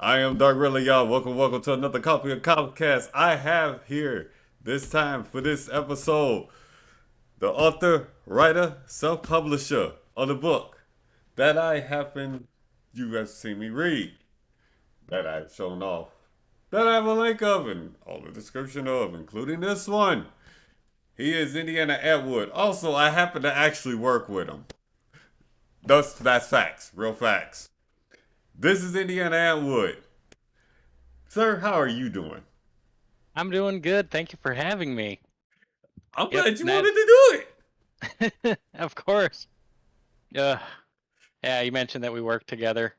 I am Dark Riddler, y'all. Welcome to another copy of Copcast. I have here this time for this episode the author, writer, self-publisher of the book that I happen you have seen me read, that I've shown off, that I have a link of and all the description of, including this one. He is Indiana Atwood. Also, I happen to actually work with him. That's facts, real facts. This is Indiana Atwood. Sir, how are you doing? I'm doing good. Thank you for having me. I'm Yep, glad you that wanted to do it. of course. Uh, yeah, you mentioned that we work together.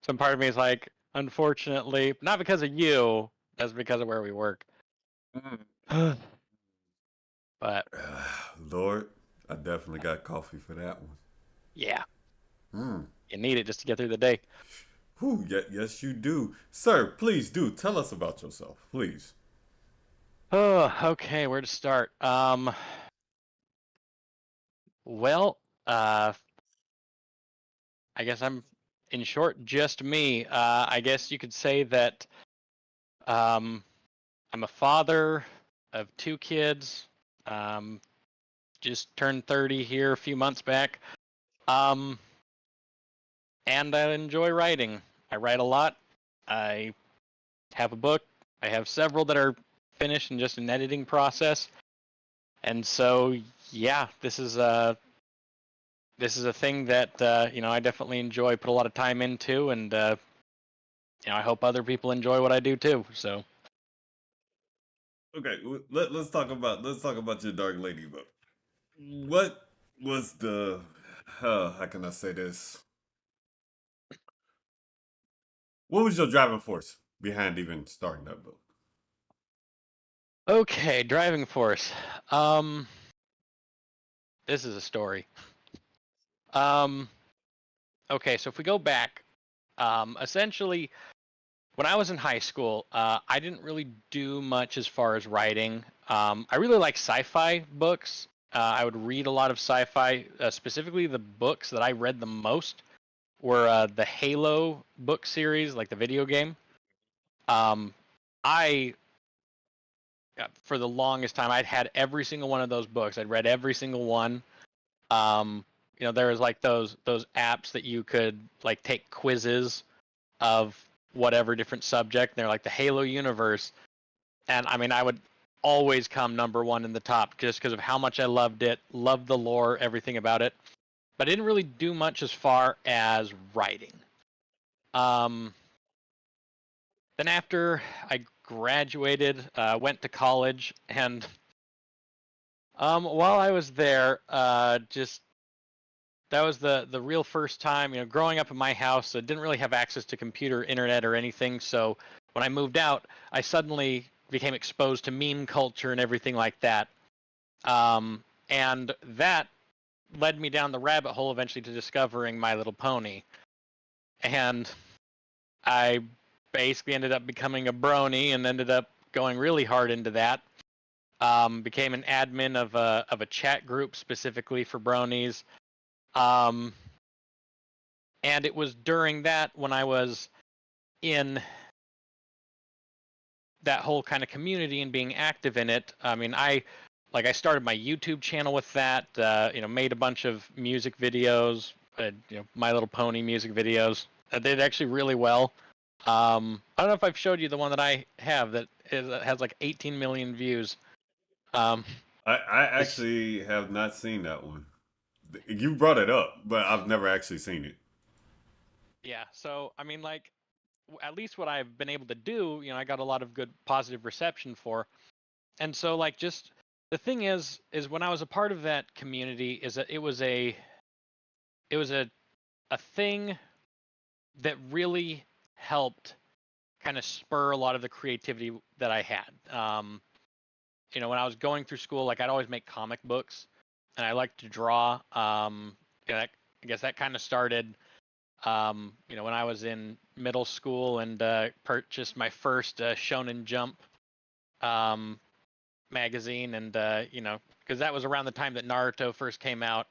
Some part of me is like, unfortunately, not because of you, that's because of where we work. But Lord, I definitely got coffee for that one. yeah, Hmm. you need it just to get through the day. Whew, yes, you do. Sir, please do tell us about yourself, please. Oh, okay, where to start? Well, uh, I guess I'm, in short, just me. I guess you could say that um, I'm a father of two kids. Um, just turned 30 here a few months back. Um, and I enjoy writing. I write a lot. I have a book. I have several that are finished and just an editing process. And so, yeah, this is a thing that I definitely enjoy, put a lot of time into, and I hope other people enjoy what I do too. So, Okay, let's talk about your Dark Lady book. What was the how can I say this? What was your driving force behind even starting that book? okay, driving force. Um, this is a story. Um, okay, so if we go back, essentially when I was in high school, I didn't really do much as far as writing. I really like sci-fi books. I would read a lot of sci-fi. Specifically, the books that I read the most were the Halo book series, like the video game. Um, I, for the longest time, I'd had every single one of those books. I'd read every single one. Um, there was like those apps that you could like take quizzes of whatever different subject. They're like the Halo universe, and I mean, I would always come number one in the top just because of how much I loved it, loved the lore, everything about it. But I didn't really do much as far as writing. Um, then after I graduated, went to college, and while I was there, just that was the real first time. Growing up in my house, I didn't really have access to computer, internet, or anything. So when I moved out, I suddenly became exposed to meme culture and everything like that. And that led me down the rabbit hole eventually to discovering My Little Pony. And I basically ended up becoming a brony and ended up going really hard into that. Became an admin of a chat group specifically for bronies. Um, and it was during that when I was in that whole kind of community and being active in it. I mean, I started my YouTube channel with that. Made a bunch of music videos, My Little Pony music videos. That did actually really well. I don't know if I've showed you the one that I have that has like 18 million views. Um, I it's actually have not seen that one. You brought it up, but I've never actually seen it. yeah. So I mean, like at least what I've been able to do, I got a lot of good positive reception for. And so like just the thing is when I was a part of that community is that it was a thing that really helped kind of spur a lot of the creativity that I had. When I was going through school, like I'd always make comic books, and I liked to draw. I guess that kind of started, when I was in middle school and purchased my first Shonen Jump um, magazine, and because that was around the time that Naruto first came out,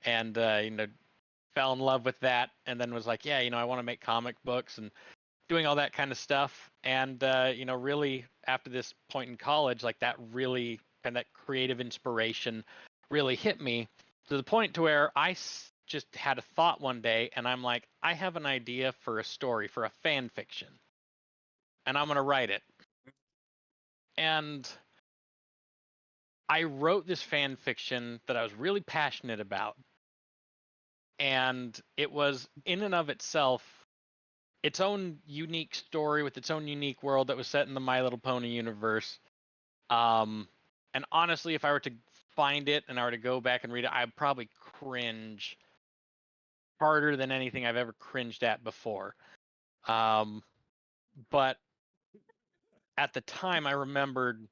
and fell in love with that, and then was like, yeah, I want to make comic books, and doing all that kind of stuff. And, really after this point in college, like that really kind of that creative inspiration really hit me to the point to where just had a thought one day and I'm like, I have an idea for a story, for a fan fiction, and I'm going to write it. And I wrote this fan fiction that I was really passionate about. And it was in and of itself its own unique story with its own unique world that was set in the My Little Pony universe. And honestly, if I were to find it and I were to go back and read it, I'd probably cringe harder than anything I've ever cringed at before. But at the time, I remembered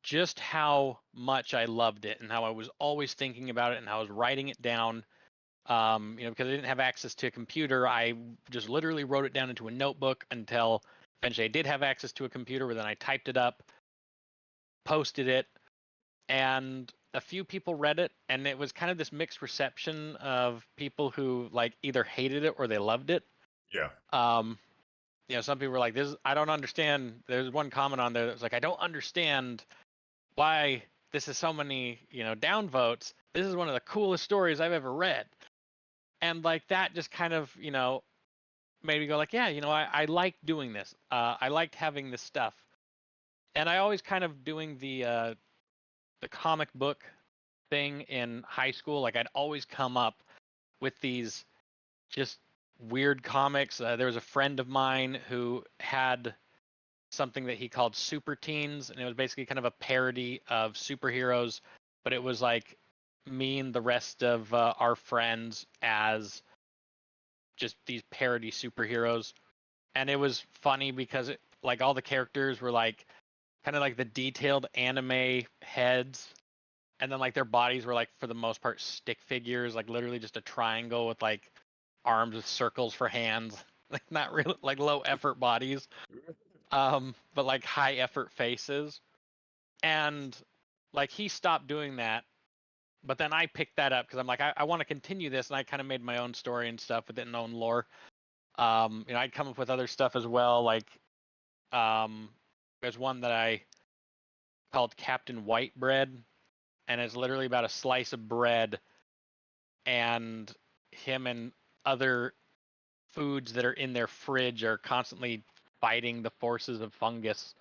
just how much I loved it and how I was always thinking about it and how I was writing it down. Because I didn't have access to a computer, I just literally wrote it down into a notebook until eventually I did have access to a computer, where then I typed it up, posted it, and a few people read it, and it was kind of this mixed reception of people who like either hated it or they loved it. Yeah. Some people were like, "This, I don't understand." There's one comment on there that was like, "I don't understand why this is so many, downvotes. This is one of the coolest stories I've ever read." And like that just kind of, made me go like, yeah, I like doing this. I liked having this stuff. And I always kind of doing the comic book thing in high school. Like I'd always come up with these just weird comics. There was a friend of mine who had something that he called Super Teens, and it was basically kind of a parody of superheroes, but it was like me and the rest of our friends as just these parody superheroes. And it was funny because like all the characters were like kind of like the detailed anime heads, and then like their bodies were like for the most part stick figures, like literally just a triangle with like arms with circles for hands, like not real, like low effort bodies, but like high effort faces. And like he stopped doing that, but then I picked that up because I'm like, I want to continue this, and I kind of made my own story and stuff with it and own lore. I'd come up with other stuff as well, like there's one that I called Captain White Bread, and it's literally about a slice of bread and him and other foods that are in their fridge are constantly fighting the forces of fungus.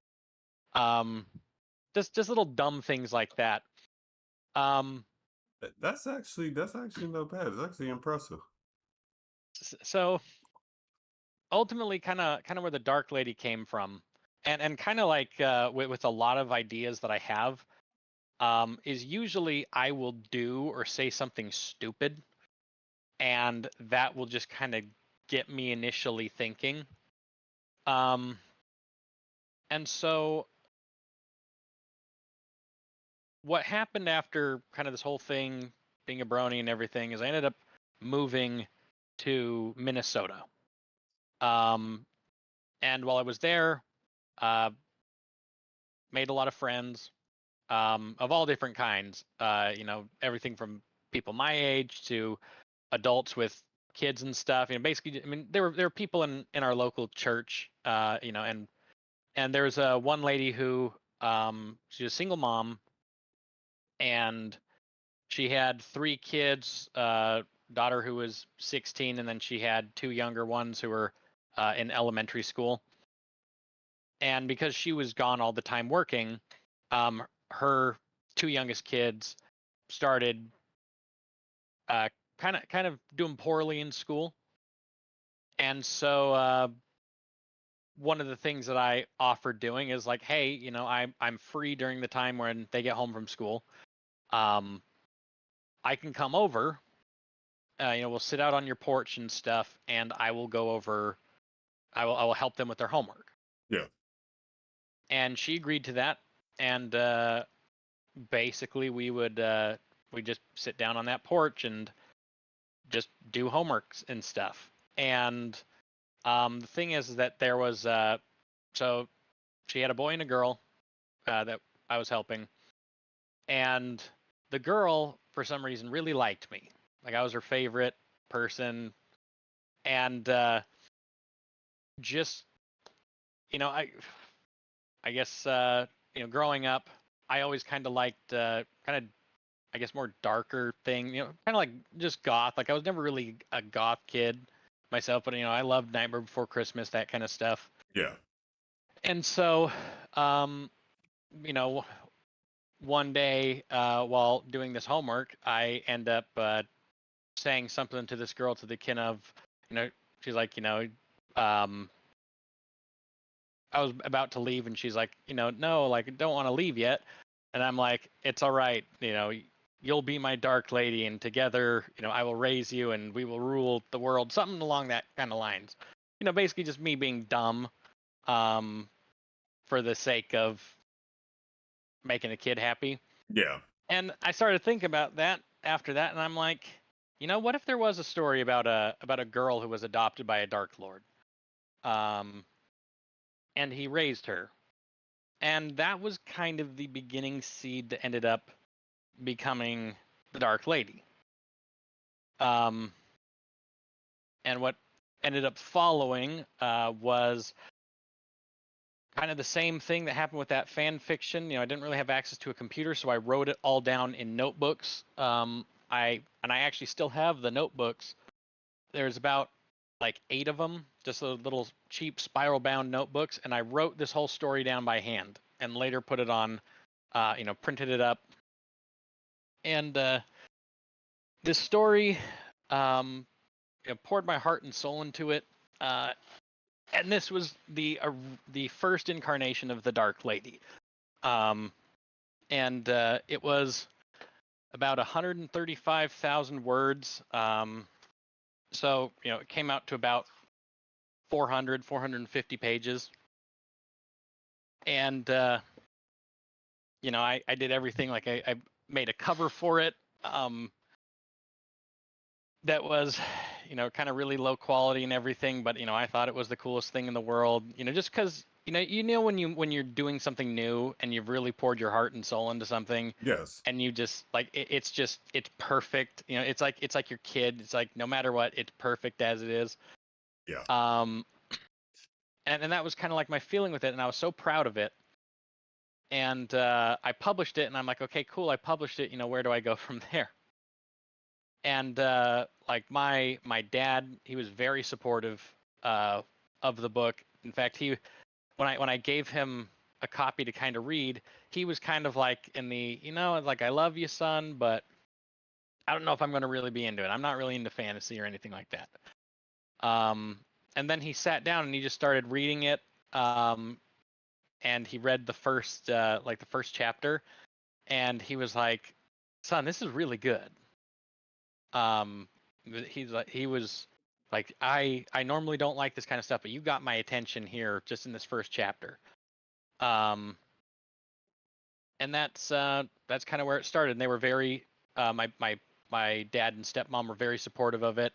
Um, just little dumb things like that. Um, That's actually not bad. It's actually impressive. so ultimately, kind of where the Dark Lady came from, and kind of like with a lot of ideas that I have, is usually I will do or say something stupid, and that will just kind of get me initially thinking. Um, and so what happened after kind of this whole thing being a brony and everything is I ended up moving to Minnesota. Um, and while I was there, uh, made a lot of friends, of all different kinds. Everything from people my age to adults with kids and stuff. Basically, I mean, there were people in our local church, and there was one lady who she was a single mom, and she had three kids, daughter who was 16, and then she had two younger ones who were in elementary school. And because she was gone all the time working, her two youngest kids started kind of doing poorly in school. And so one of the things that I offered doing is like, hey, I'm free during the time when they get home from school. I can come over. We'll sit out on your porch and stuff, and I will go over. I will help them with their homework. Yeah. And she agreed to that, and basically we just sit down on that porch and just do homeworks and stuff. And the thing is that there was so she had a boy and a girl that I was helping, and the girl for some reason really liked me. Like I was her favorite person, and just you know, I guess growing up, I always kind of liked kind of I guess more darker thing, kind of like just goth. Like I was never really a goth kid myself, but I loved Nightmare Before Christmas, that kind of stuff. Yeah. And so, um, you know, one day while doing this homework, I end up saying something to this girl to the kin of, she's like, um, I was about to leave, and she's like, no, like I don't want to leave yet. And I'm like, it's all right, you'll be my dark lady, and together, I will raise you, and we will rule the world. Something along that kind of lines. Basically just me being dumb, um, for the sake of making a kid happy. Yeah. And I started thinking about that after that, and I'm like, what if there was a story about a girl who was adopted by a Dark Lord, um, and he raised her, and that was kind of the beginning seed that ended up becoming the Dark Lady. And what ended up following was kind of the same thing that happened with that fan fiction. I didn't really have access to a computer, so I wrote it all down in notebooks. I actually still have the notebooks. There's about like 8 of them, just those little cheap spiral bound notebooks, and I wrote this whole story down by hand and later put it on, printed it up. And this story, poured my heart and soul into it. And this was the first incarnation of the Dark Lady. And it was about 135,000 words. So, it came out to about 450 pages. And, I did everything. Like I made a cover for it. That was, kind of really low quality and everything, but I thought it was the coolest thing in the world. Just because when you're doing something new and you've really poured your heart and soul into something, Yes. and you just like it's perfect. It's like your kid. It's like no matter what, it's perfect as it is. Yeah. And that was kind of like my feeling with it, and I was so proud of it. And I published it, and I'm like, okay, cool, I published it. Where do I go from there? And like my dad, he was very supportive of the book. In fact, when I gave him a copy to kind of read, he was kind of like in the like, I love you, son, but I don't know if I'm going to really be into it. I'm not really into fantasy or anything like that. And then he sat down and he just started reading it. And he read the first chapter, and he was like, son, this is really good. He was like, I normally don't like this kind of stuff, but you got my attention here just in this first chapter. And that's kind of where it started. And they were very my dad and stepmom were very supportive of it.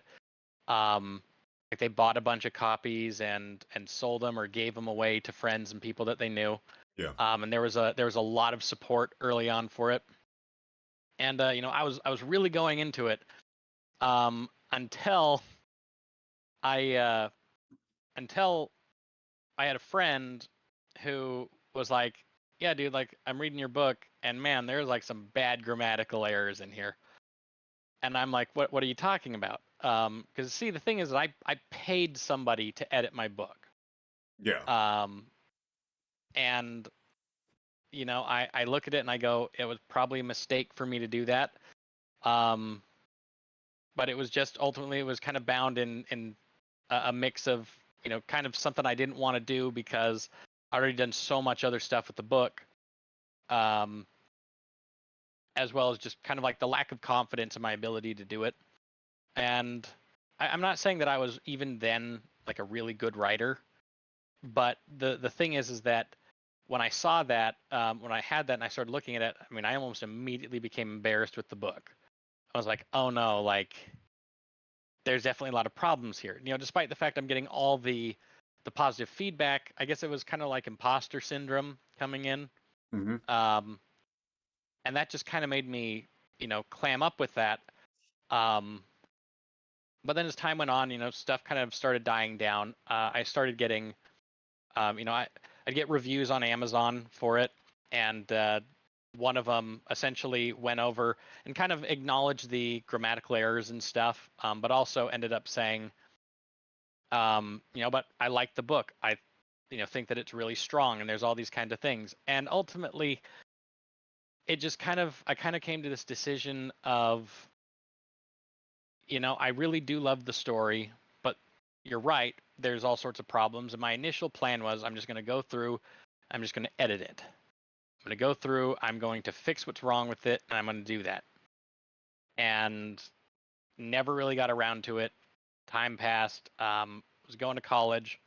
Like they bought a bunch of copies and sold them or gave them away to friends and people that they knew. Yeah. And there was a lot of support early on for it. And I was really going into it until I had a friend who was like, yeah, dude, like I'm reading your book, and man, there's like some bad grammatical errors in here. And I'm like, what are you talking about? Because see, the thing is that I paid somebody to edit my book. Yeah. And I look at it and I go, it was probably a mistake for me to do that. But it was just ultimately, it was kind of bound in a mix of, kind of something I didn't want to do because I already done so much other stuff with the book. As well as just kind of like the lack of confidence in my ability to do it. And I'm not saying that I was even then like a really good writer, but the thing is that when I saw that, when I had that and I started looking at it, I mean, I almost immediately became embarrassed with the book. I was like, oh no, like there's definitely a lot of problems here. Despite the fact I'm getting all the positive feedback, I guess it was kind of like imposter syndrome coming in. Mm-hmm. And that just kind of made me, clam up with that. But then as time went on, stuff kind of started dying down. I started getting I'd get reviews on Amazon for it, and one of them essentially went over and kind of acknowledged the grammatical errors and stuff, but also ended up saying, but I like the book. I, think that it's really strong, and there's all these kinds of things. And ultimately, I kind of came to this decision of, I really do love the story, but you're right. There's all sorts of problems. And my initial plan was I'm just going to go through, I'm just going to edit it. I'm going to go through, I'm going to fix what's wrong with it, and I'm going to do that. And never really got around to it. Time passed. Was going to college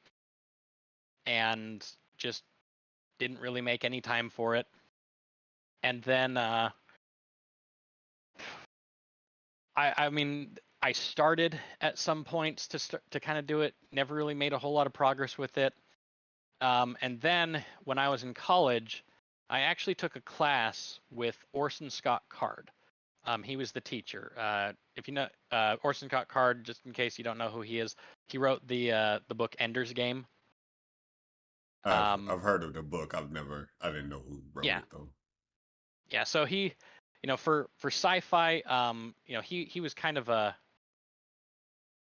and just didn't really make any time for it. And then I mean, I started at some points to kind of do it. Never really made a whole lot of progress with it. And then when I was in college, I actually took a class with Orson Scott Card. He was the teacher. If you know Orson Scott Card, just in case you don't know who he is, he wrote the book Ender's Game. I've heard of the book. I didn't know who wrote Yeah, it though. yeah. So he, for sci-fi, he was kind of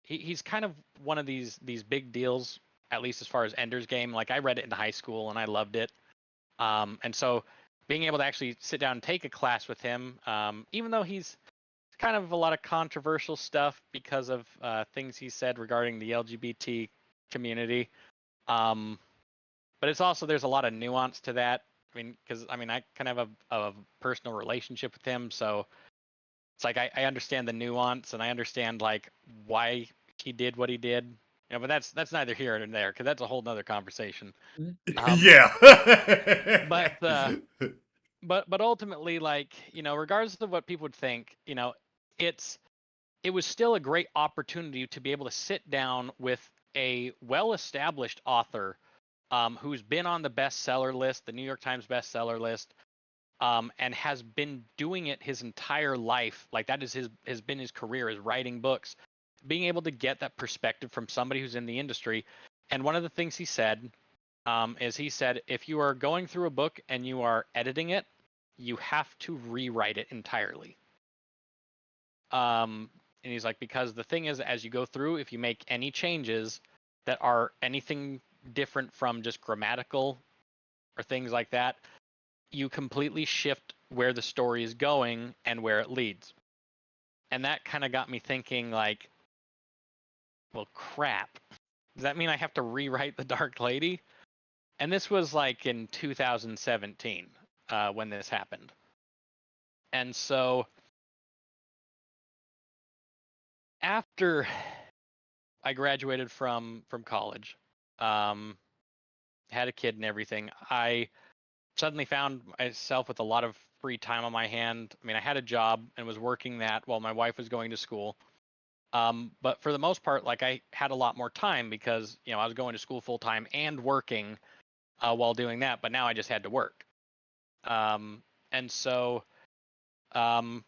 he's kind of one of these big deals, at least as far as Ender's Game. Like I read it in high school and I loved it. And so being able to actually sit down and take a class with him, even though he's kind of a lot of controversial stuff because of things he said regarding the LGBT community. But it's also there's a lot of nuance to that. I mean, because I kind of have a personal relationship with him, so it's like I understand the nuance and I understand like why he did what he did. But that's neither here nor there because that's a whole nother conversation. Um, Yeah. but but ultimately, like regardless of what people would think, it's it was still a great opportunity to be able to sit down with a well-established author who's been on the bestseller list, the New York Times bestseller list, and has been doing it his entire life. Like that is has been his career, is writing books. Being able to get that perspective from somebody who's in the industry. And one of the things he said is he said, if you are going through a book and you are editing it, you have to rewrite it entirely. And he's like, because the thing is, as you go through, if you make any changes that are anything different from just grammatical or things like that, you completely shift where the story is going and where it leads. And that kind of got me thinking, like, well, crap. Does that mean I have to rewrite The Dark Lady? And this was like in 2017 when this happened. And so after I graduated from college, um, had a kid and everything, I suddenly found myself with a lot of free time on my hand. I mean, I had a job and was working that while my wife was going to school. But for the most part, like I had a lot more time because I was going to school full time and working while doing that. But now I just had to work, and so um,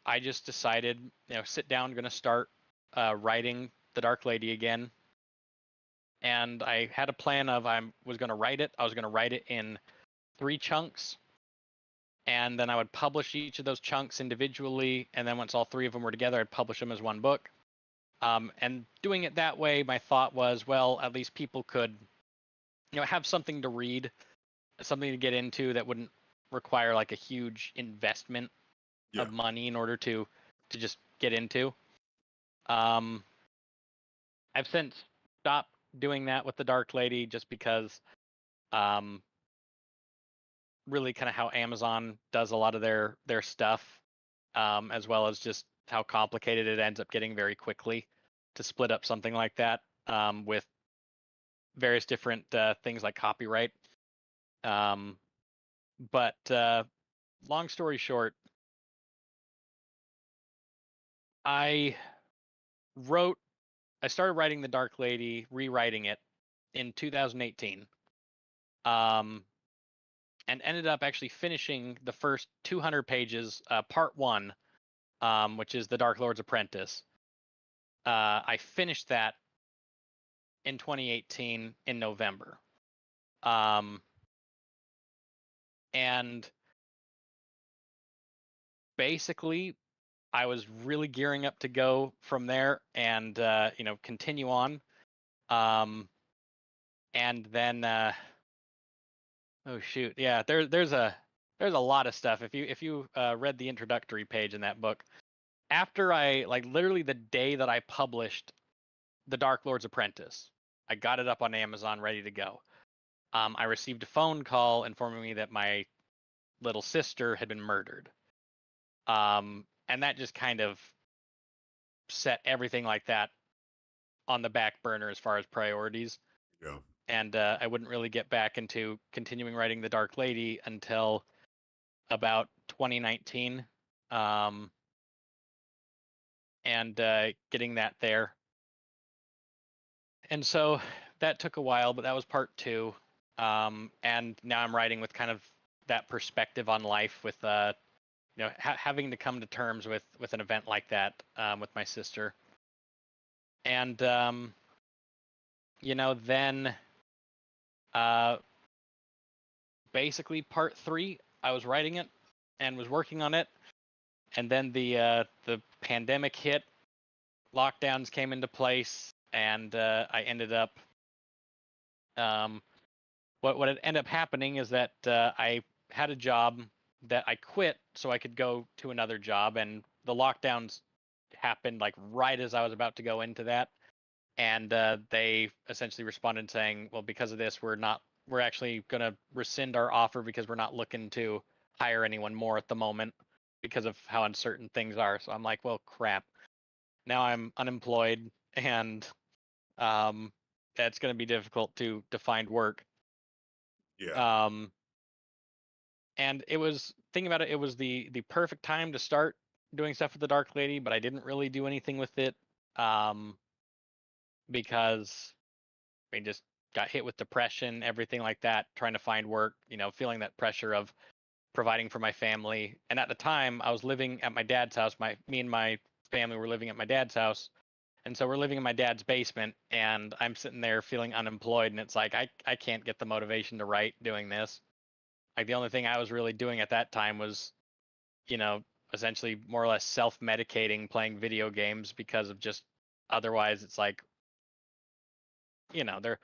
I just decided, sit down, going to start writing The Dark Lady again. And I had a plan of I was going to write it. I was going to write it in 3 chunks, and then I would publish each of those chunks individually. And then once all 3 of them were together, I'd publish them as one book. And doing it that way, my thought was, well, at least people could, have something to read, something to get into that wouldn't require like a huge investment Yeah. of money in order to just get into. Um, I've since stopped doing that with the Dark Lady just because, um, really kind of how Amazon does a lot of their stuff, as well as just how complicated it ends up getting very quickly to split up something like that with various different things like copyright. Um, but long story short, I wrote, I started writing The Dark Lady, rewriting it in 2018, um, and ended up actually finishing the first 200 pages, part one, which is The Dark Lord's Apprentice. I finished that in 2018 in November. And basically, I was really gearing up to go from there and continue on. And then oh shoot, yeah, there's a lot of stuff. If you read the introductory page in that book, after I like literally the day that I published The Dark Lord's Apprentice, I got it up on Amazon ready to go. I received a phone call informing me that my little sister had been murdered. And that just kind of set everything like that on the back burner as far as priorities. Yeah. And I wouldn't really get back into continuing writing The Dark Lady until about 2019, and getting that there. And so that took a while, but that was part two. And now I'm writing with kind of that perspective on life, with having to come to terms with an event like that, with my sister. And then basically part three, I was writing it and was working on it, and then the pandemic hit, lockdowns came into place, and I ended up what had ended up happening is that I had a job that I quit so I could go to another job, and the lockdowns happened like right as I was about to go into that, and they essentially responded saying, well, because of this, we're actually going to rescind our offer because we're not looking to hire anyone more at the moment because of how uncertain things are. So I'm like, well, crap. Now I'm unemployed, and it's going to be difficult to find work. Yeah. Um, and it was thinking about it, it was the perfect time to start doing stuff with the Dark Lady, but I didn't really do anything with it, because I just got hit with depression, everything like that, trying to find work, feeling that pressure of providing for my family. And at the time, I was living at my dad's house. Me and my family were living at my dad's house. And so we're living in my dad's basement, and I'm sitting there feeling unemployed, and it's like I can't get the motivation to write doing this. Like the only thing I was really doing at that time was, you know, essentially more or less self-medicating, playing video games, because of just otherwise it's like, there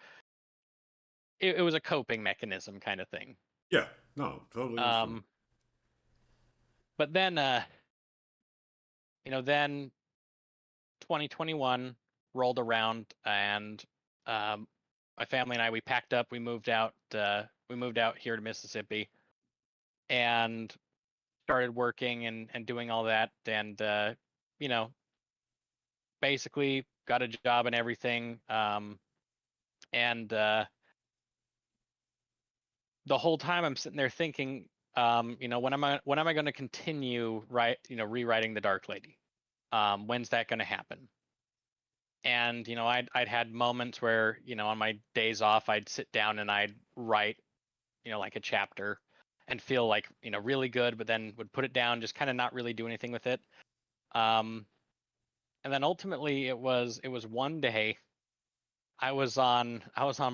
it was a coping mechanism kind of thing. Yeah. No, totally understand. Um, but then then 2021 rolled around, and my family and I, we packed up, we moved out here to Mississippi, and started working and doing all that, and you know basically got a job and everything, and the whole time I'm sitting there thinking, when am I going to continue rewriting the Dark Lady? When's that going to happen? And I'd had moments where, on my days off, I'd sit down and I'd write, like a chapter, and feel like, really good, but then would put it down, just kind of not really do anything with it. um and then ultimately it was one day I was on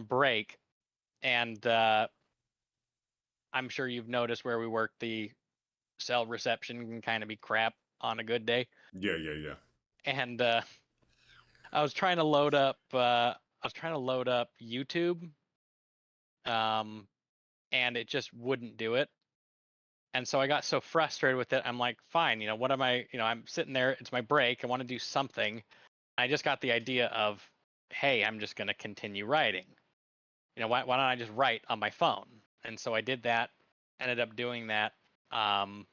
break, and I'm sure you've noticed where we work, the cell reception can kind of be crap on a good day. Yeah, yeah, yeah. And I was trying to load up YouTube, um and it just wouldn't do it. And so I got so frustrated with it, I'm like, fine, what am I, I'm sitting there, it's my break, I want to do something. I just got the idea of, hey, I'm just going to continue writing. Why don't I just write on my phone? And so I did that, ended up doing that, and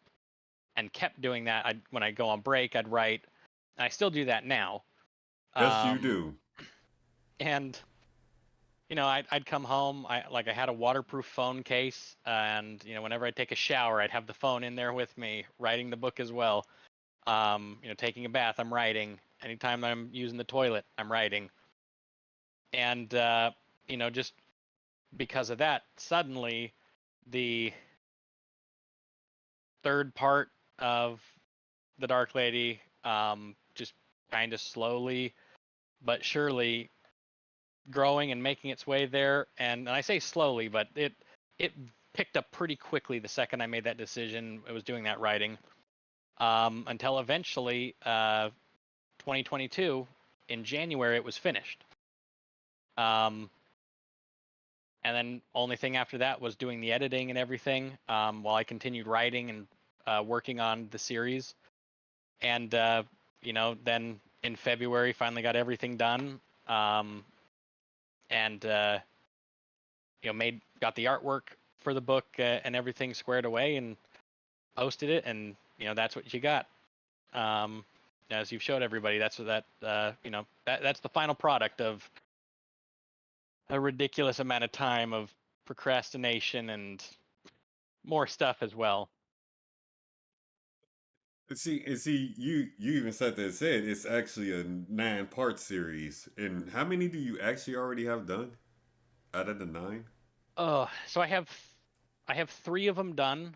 kept doing that. When I go on break, I'd write, and I still do that now. Yes, you Um, do. and I'd come home. I had a waterproof phone case, and whenever I take a shower, I'd have the phone in there with me, writing the book as well. Taking a bath, I'm writing. Anytime I'm using the toilet, I'm writing. And just because of that, suddenly the third part of the Dark Lady, just kind of slowly but surely growing and making its way there. And I say slowly, but it picked up pretty quickly the second I made that decision. I was doing that writing, until eventually, 2022 in January it was finished. Um, and then only thing after that was doing the editing and everything, while I continued writing and working on the series. And then in February finally got everything done, um, and got the artwork for the book, and everything squared away and posted it, and that's what you got. Um, as you've showed everybody, that's what that's the final product of a ridiculous amount of time of procrastination and more stuff as well. See, you even said it's actually a 9-part series. And how many do you actually already have done out of the 9? So I have 3 of them done.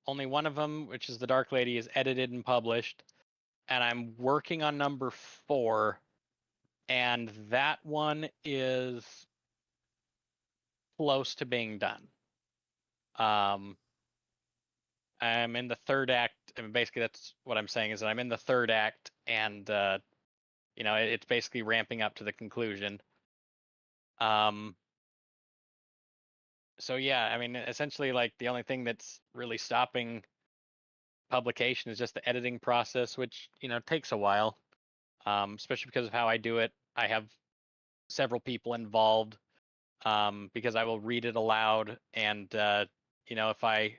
Only one of them, which is the Dark Lady, is edited and published, and I'm working on number 4, and that one is close to being done. Um, I'm in the third act. I mean, basically, that's what I'm saying is that I'm in the third act, and it's basically ramping up to the conclusion. Um, so yeah, I mean, essentially, like the only thing that's really stopping publication is just the editing process, which takes a while, especially because of how I do it. I have several people involved, because I will read it aloud, and if I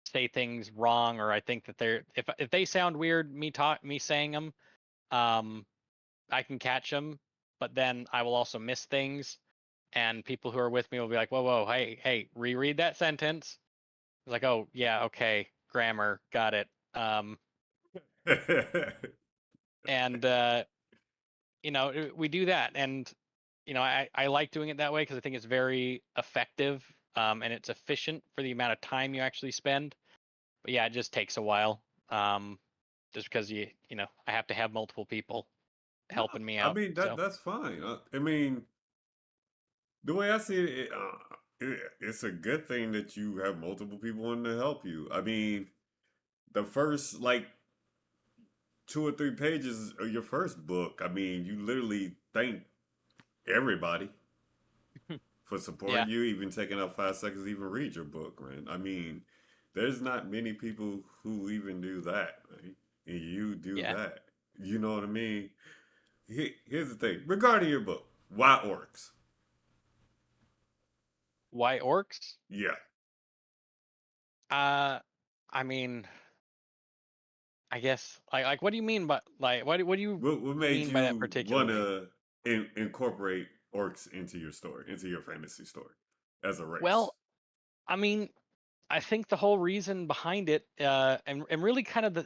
say things wrong or I think that if they sound weird, me saying them, um, I can catch them, but then I will also miss things, and people who are with me will be like, "Whoa, whoa, hey, reread that sentence." It's like, "Oh yeah, okay, grammar, got it." And we do that, and I like doing it that way because I think it's very effective, and it's efficient for the amount of time you actually spend. But yeah, it just takes a while, just because I have to have multiple people No, helping me I out. mean So that's fine. I mean, the way I see it's a good thing that you have multiple people wanting to help you. I mean, the first like 2 or 3 pages of your first book, I mean, you literally thank everybody for yeah, supporting you, even taking up 5 seconds to even read your book, man. I mean, there's not many people who even do that, right? And you do yeah. that. You know what I mean? Here's the thing regarding your book, why orcs? Why orcs? Yeah. Uh, I mean, I guess like what do you mean by like what do you What made mean by that you want particularly? to incorporate orcs into your story, into your fantasy story as a race? Well, I mean, I think the whole reason behind it, and really kind of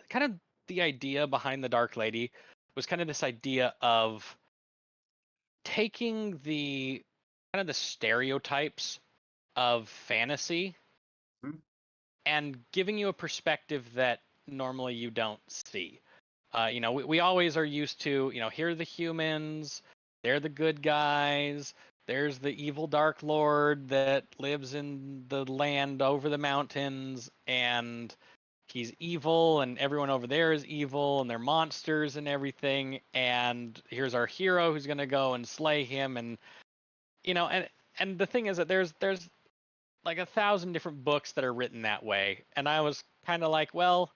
the idea behind the Dark Lady was kind of this idea of taking the kind of the stereotypes of fantasy Hmm? and giving you a perspective that normally you don't see. We always are used to, here are the humans, they're the good guys, there's the evil Dark Lord that lives in the land over the mountains, and he's evil, and everyone over there is evil, and they're monsters and everything. And here's our hero who's gonna go and slay him, and and the thing is that there's like 1,000 different books that are written that way, and I was kind of like, well,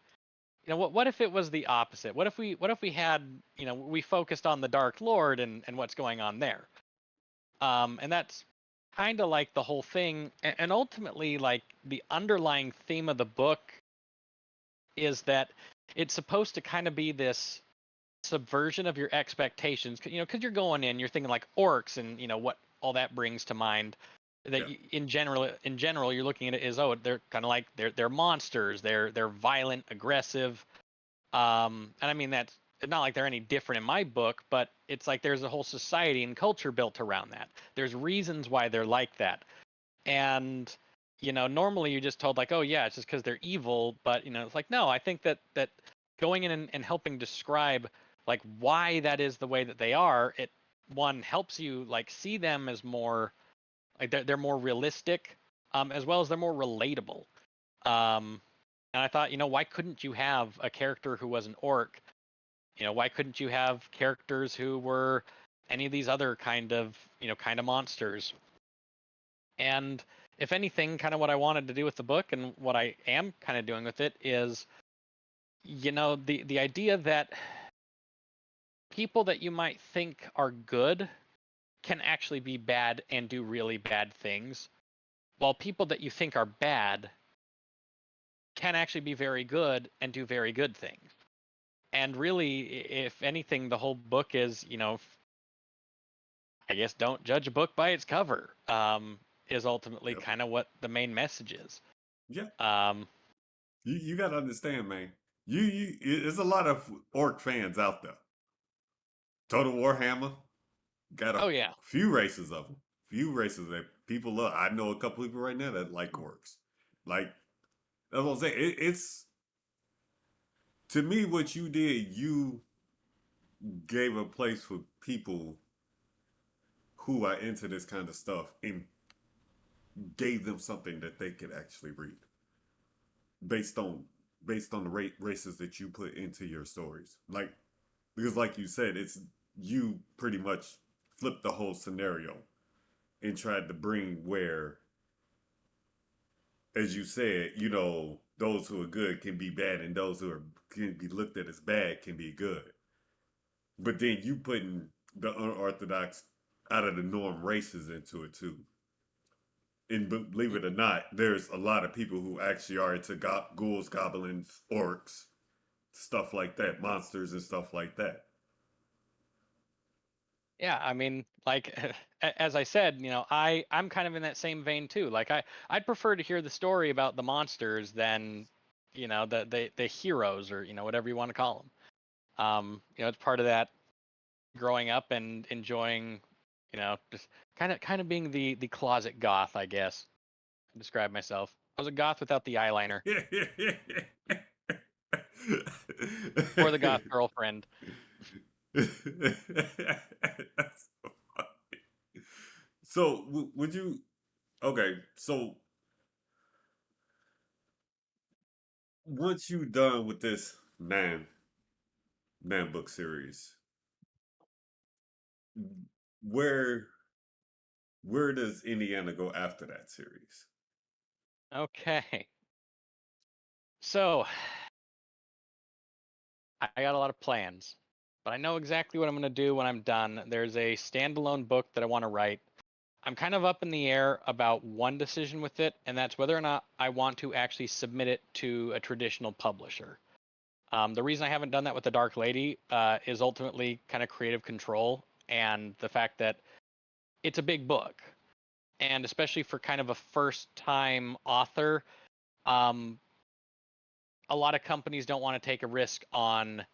what if it was the opposite? What if we had, we focused on the Dark Lord and what's going on there? And that's kind of like the whole thing, and ultimately, like the underlying theme of the book is that it's supposed to kind of be this subversion of your expectations. Because you're going in, you're thinking like orcs, and what all that brings to mind. Yeah. That in general, you're looking at it as, oh, they're kind of like they're monsters. They're violent, aggressive. And I mean that's it's not like they're any different in my book, but it's like there's a whole society and culture built around that. There's reasons why they're like that. And normally you're just told like, oh yeah, it's just because they're evil. But it's like, no, I think that going in and helping describe like why that is the way that they are, it one helps you like see them as more like they're more realistic, as well as they're more relatable. And I thought, why couldn't you have a character who was an orc? Why couldn't you have characters who were any of these other kind of monsters? And if anything, kind of what I wanted to do with the book and what I am kind of doing with it is, the idea that people that you might think are good can actually be bad and do really bad things, while people that you think are bad can actually be very good and do very good things. And really, if anything, the whole book is, I guess don't judge a book by its cover, is ultimately Yep. kind of what the main message is. Yeah. Um, You gotta understand, man. There's a lot of orc fans out there. Total Warhammer got a oh yeah, few races of them. Few races that people love. I know a couple people right now that like orcs. Like that's what I'm saying. It's to me what you did. You gave a place for people who are into this kind of stuff and gave them something that they could actually read based on based on the races that you put into your stories. Like because like you said, it's you pretty much flipped the whole scenario and tried to bring where, as you said, those who are good can be bad and those who are can be looked at as bad can be good. But then you putting the unorthodox out of the norm races into it too. And believe it or not, there's a lot of people who actually are into ghouls, goblins, orcs, stuff like that, monsters and stuff like that. yeah. I mean, like as I said, I'm kind of in that same vein too. Like I'd prefer to hear the story about the monsters than the heroes, or whatever you want to call them. It's part of that growing up and enjoying, just kind of being the closet goth, I guess. I describe myself. I was a goth without the eyeliner, or the goth girlfriend. That's so funny. So would you? Okay, so once you done with this nine book series, where where does Indiana go after that series? Okay. So I got a lot of plans, but I know exactly what I'm going to do when I'm done. There's a standalone book that I want to write. I'm kind of up in the air about one decision with it, and that's whether or not I want to actually submit it to a traditional publisher. The reason I haven't done that with The Dark Lady is ultimately kind of creative control and the fact that it's a big book. And especially for kind of a first time author, um, a lot of companies don't want to take a risk on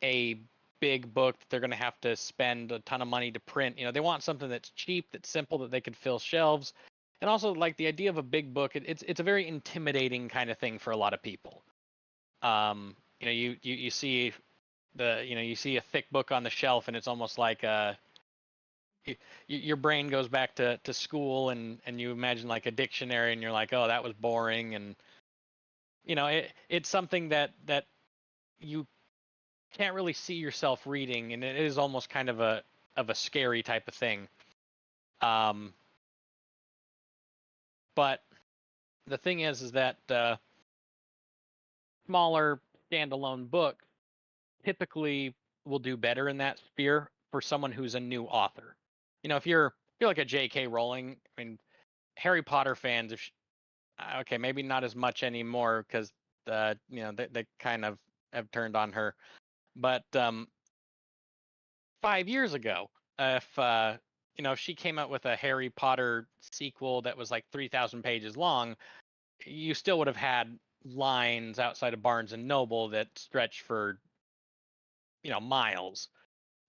a big book that they're going to have to spend a ton of money to print. They want something that's cheap, that's simple, that they can fill shelves. And also, like the idea of a big book, it's a very intimidating kind of thing for a lot of people. You see you see a thick book on the shelf, and it's almost like your brain goes back to school, and you imagine like a dictionary, and you're like, oh, that was boring, and it's something that you can't really see yourself reading, and it is almost kind of a scary type of thing. Um, but the thing is that smaller standalone books typically will do better in that sphere for someone who's a new author. If you're like a J.K. Rowling, I mean, Harry Potter fans, okay, maybe not as much anymore because they kind of have turned on her. But 5 years ago, if she came out with a Harry Potter sequel that was like 3,000 pages long, you still would have had lines outside of Barnes and Noble that stretched for miles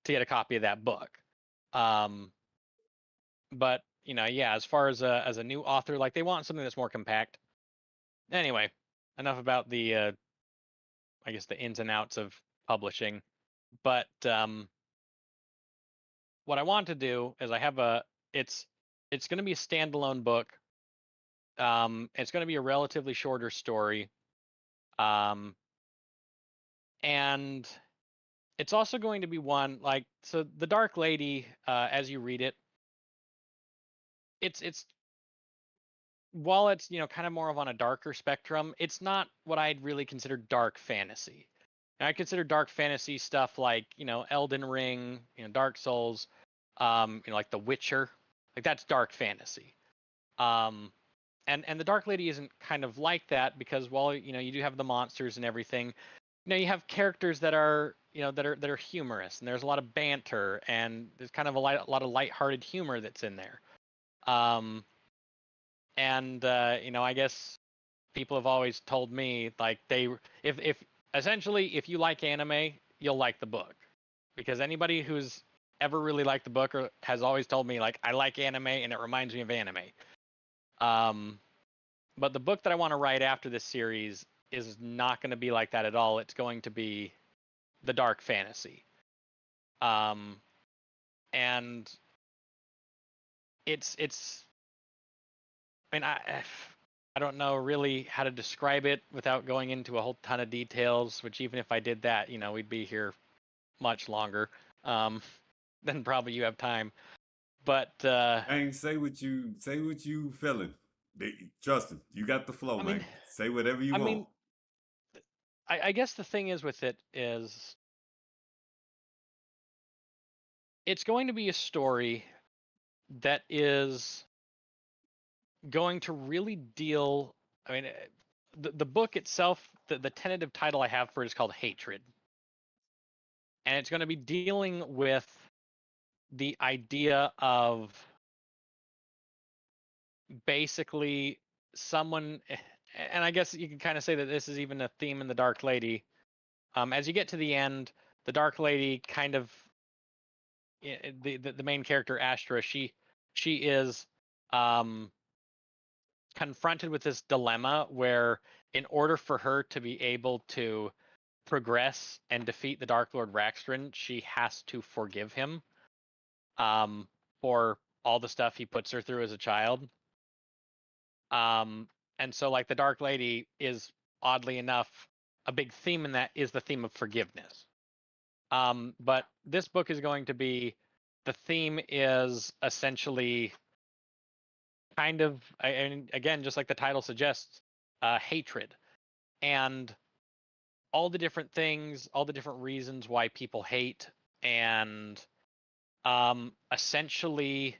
to get a copy of that book. Um, but yeah, as far as a new author, like they want something that's more compact. Anyway, enough about the I guess the ins and outs of publishing. But what I want to do is I have a it's going to be a standalone book. It's going to be a relatively shorter story. Um, and it's also going to be one like so the Dark Lady, as you read it, it's while it's kind of more of on a darker spectrum, it's not what I'd really consider dark fantasy. And I consider dark fantasy stuff like Elden Ring, Dark Souls, like The Witcher, like that's dark fantasy. Um, and the Dark Lady isn't kind of like that because while you do have the monsters and everything, you have characters that are that are humorous and there's a lot of banter and there's kind of a lot of lighthearted humor that's in there. Um, and I guess people have always told me like if essentially if you like anime, you'll like the book because anybody who's ever really liked the book or has always told me like I like anime and it reminds me of anime. Um, but the book that I want to write after this series is not going to be like that at all. It's going to be the dark fantasy. Um, and it's I mean I don't know really how to describe it without going into a whole ton of details, which even if I did that, we'd be here much longer um, than probably you have time. But Man, say what you feeling. Justin, you got the flow, I mean, man. Say whatever you I want. mean, I guess the thing is with it is it's going to be a story that is going to really deal. I mean, the book itself, the tentative title I have for it is called Hatred, and it's going to be dealing with the idea of basically someone, and I guess you can kind of say that this is even a theme in the Dark Lady. As you get to the end, the Dark Lady kind of the main character Astra, she is um, confronted with this dilemma where in order for her to be able to progress and defeat the Dark Lord Raxtrin, she has to forgive him um, for all the stuff he puts her through as a child. Um, and so, like, the Dark Lady is oddly enough a big theme in that is the theme of forgiveness. But this book is going to be the theme is essentially kind of, and again, just like the title suggests, hatred and all the different things, all the different reasons why people hate, and essentially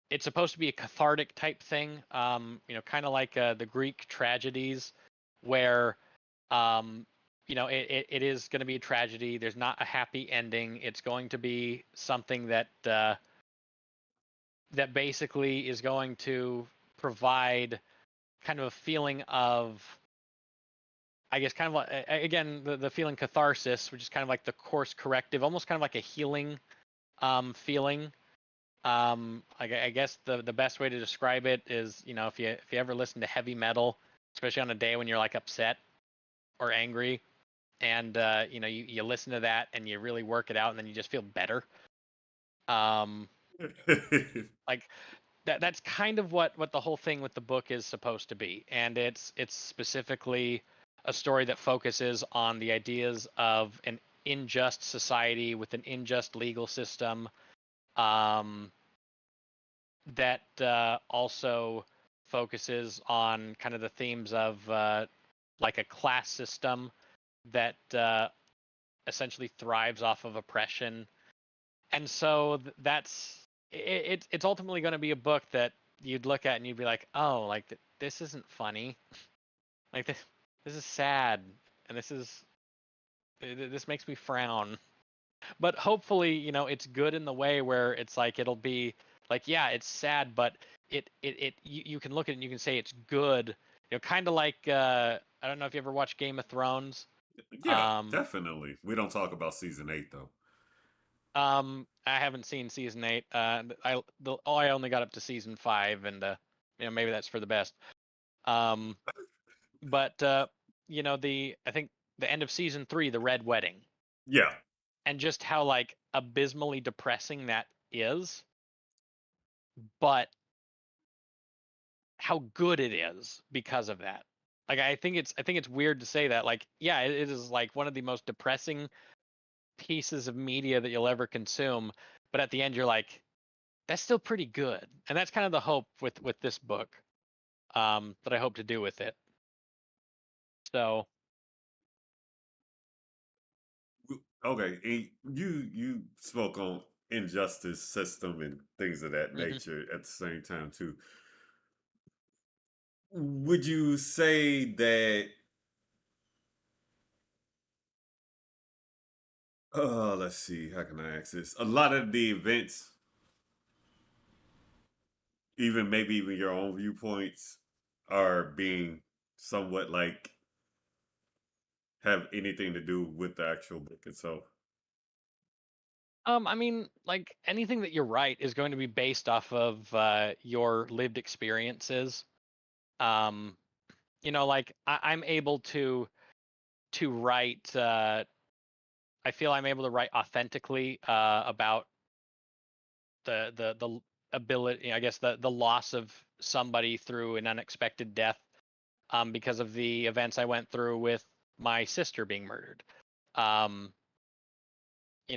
it's supposed to be a cathartic type thing, kind of like the Greek tragedies, where it is going to be a tragedy. There's not a happy ending. It's going to be something that that basically is going to provide kind of a feeling of, I guess, kind of like, again, the feeling catharsis, which is kind of like the course corrective, almost kind of like a healing feeling. I guess the best way to describe it is, if you ever listen to heavy metal, especially on a day when you're like upset or angry, and you listen to that and you really work it out, and then you just feel better. Um, like that's kind of what the whole thing with the book is supposed to be, and it's specifically a story that focuses on the ideas of an unjust society with an unjust legal system. Um, that also focuses on kind of the themes of like a class system that essentially thrives off of oppression. And so it's ultimately going to be a book that you'd look at and you'd be like, oh, like this isn't funny. Like this is sad, and this makes me frown. But hopefully, it's good in the way where it's like it'll be like, yeah, it's sad, but you can look at it and you can say it's good. Kind of like I don't know if you ever watched Game of Thrones. Yeah, Um, definitely. We don't talk about season 8 though. I haven't seen season 8. I only got up to season 5, and maybe that's for the best. Um, but I think the end of season 3, the Red Wedding. Yeah. and just how like abysmally depressing that is, but how good it is because of that. Like I think it's weird to say that. Like, yeah, it is like one of the most depressing pieces of media that you'll ever consume, but at the end you're like, that's still pretty good. And that's kind of the hope with this book, that I hope to do with it. So Okay, and you spoke on injustice system and things of that mhm. nature at the same time too. Would you say that let's see, how can I ask this? A lot of the events, even maybe even your own viewpoints, are being somewhat like have anything to do with the actual book itself. I mean, like anything that you write is going to be based off of your lived experiences. Um, like I'm able to write. I feel I'm able to write authentically about the ability, I guess the loss of somebody through an unexpected death, because of the events I went through with my sister being murdered. Um,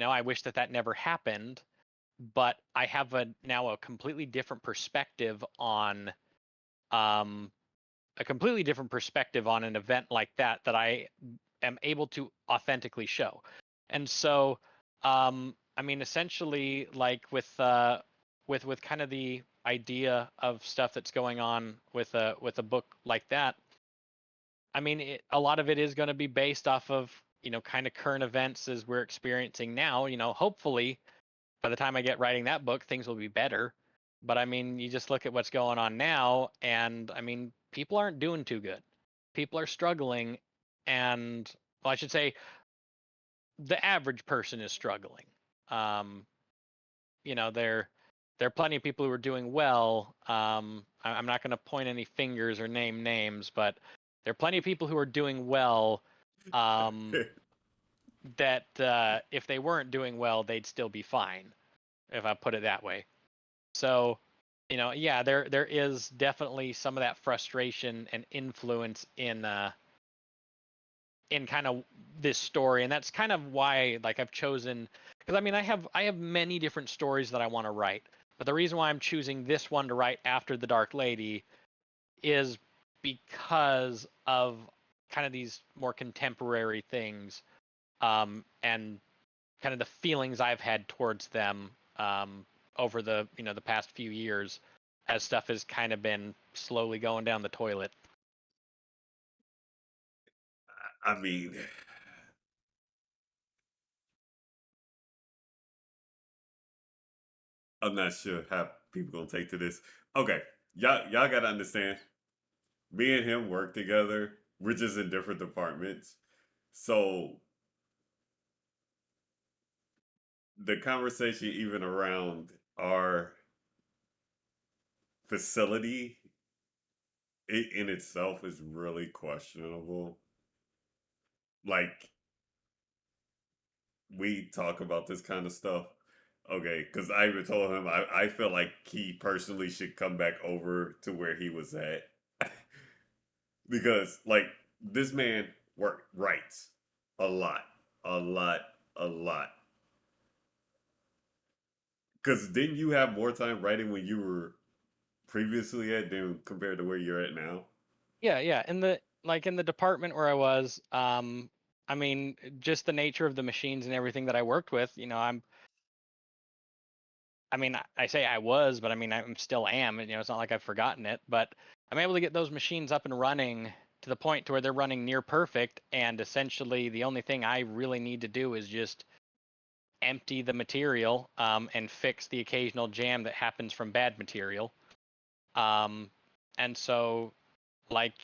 I wish that never happened, but I have now a completely different perspective on um, an event like that I am able to authentically show. And so, I mean, essentially, like with kind of the idea of stuff that's going on with a book like that. I mean, a lot of it is going to be based off of kind of current events as we're experiencing now. Hopefully by the time I get writing that book, things will be better. But I mean, you just look at what's going on now, and I mean, people aren't doing too good. People are struggling, and well, I should say the average person is struggling. Um, there are plenty of people who are doing well. I'm not going to point any fingers or name names, but there are plenty of people who are doing well. That if they weren't doing well, they'd still be fine, if I put it that way. So, yeah, there is definitely some of that frustration and influence in kind of this story, and that's kind of why like I've chosen, because I mean I have many different stories that I want to write, but the reason why I'm choosing this one to write after The Dark Lady is because of kind of these more contemporary things, and kind of the feelings I've had towards them, over the past few years, as stuff has kind of been slowly going down the toilet. I mean, I'm not sure how people gonna take to this. Okay, y'all gotta understand. Me and him work together. We're just in different departments. So the conversation even around our facility it in itself is really questionable. Like we talk about this kind of stuff. Okay, because I even told him I feel like he personally should come back over to where he was at. Because like this man writes a lot, a lot, a lot. Because didn't you have more time writing when you were previously at than compared to where you're at now? Yeah, yeah. In the department where I was, I mean, just the nature of the machines and everything that I worked with, I mean, I say I was, but I mean, I'm still am. And, it's not like I've forgotten it, but I'm able to get those machines up and running to the point to where they're running near perfect. And essentially, the only thing I really need to do is just empty the material, and fix the occasional jam that happens from bad material. Um, and so, like,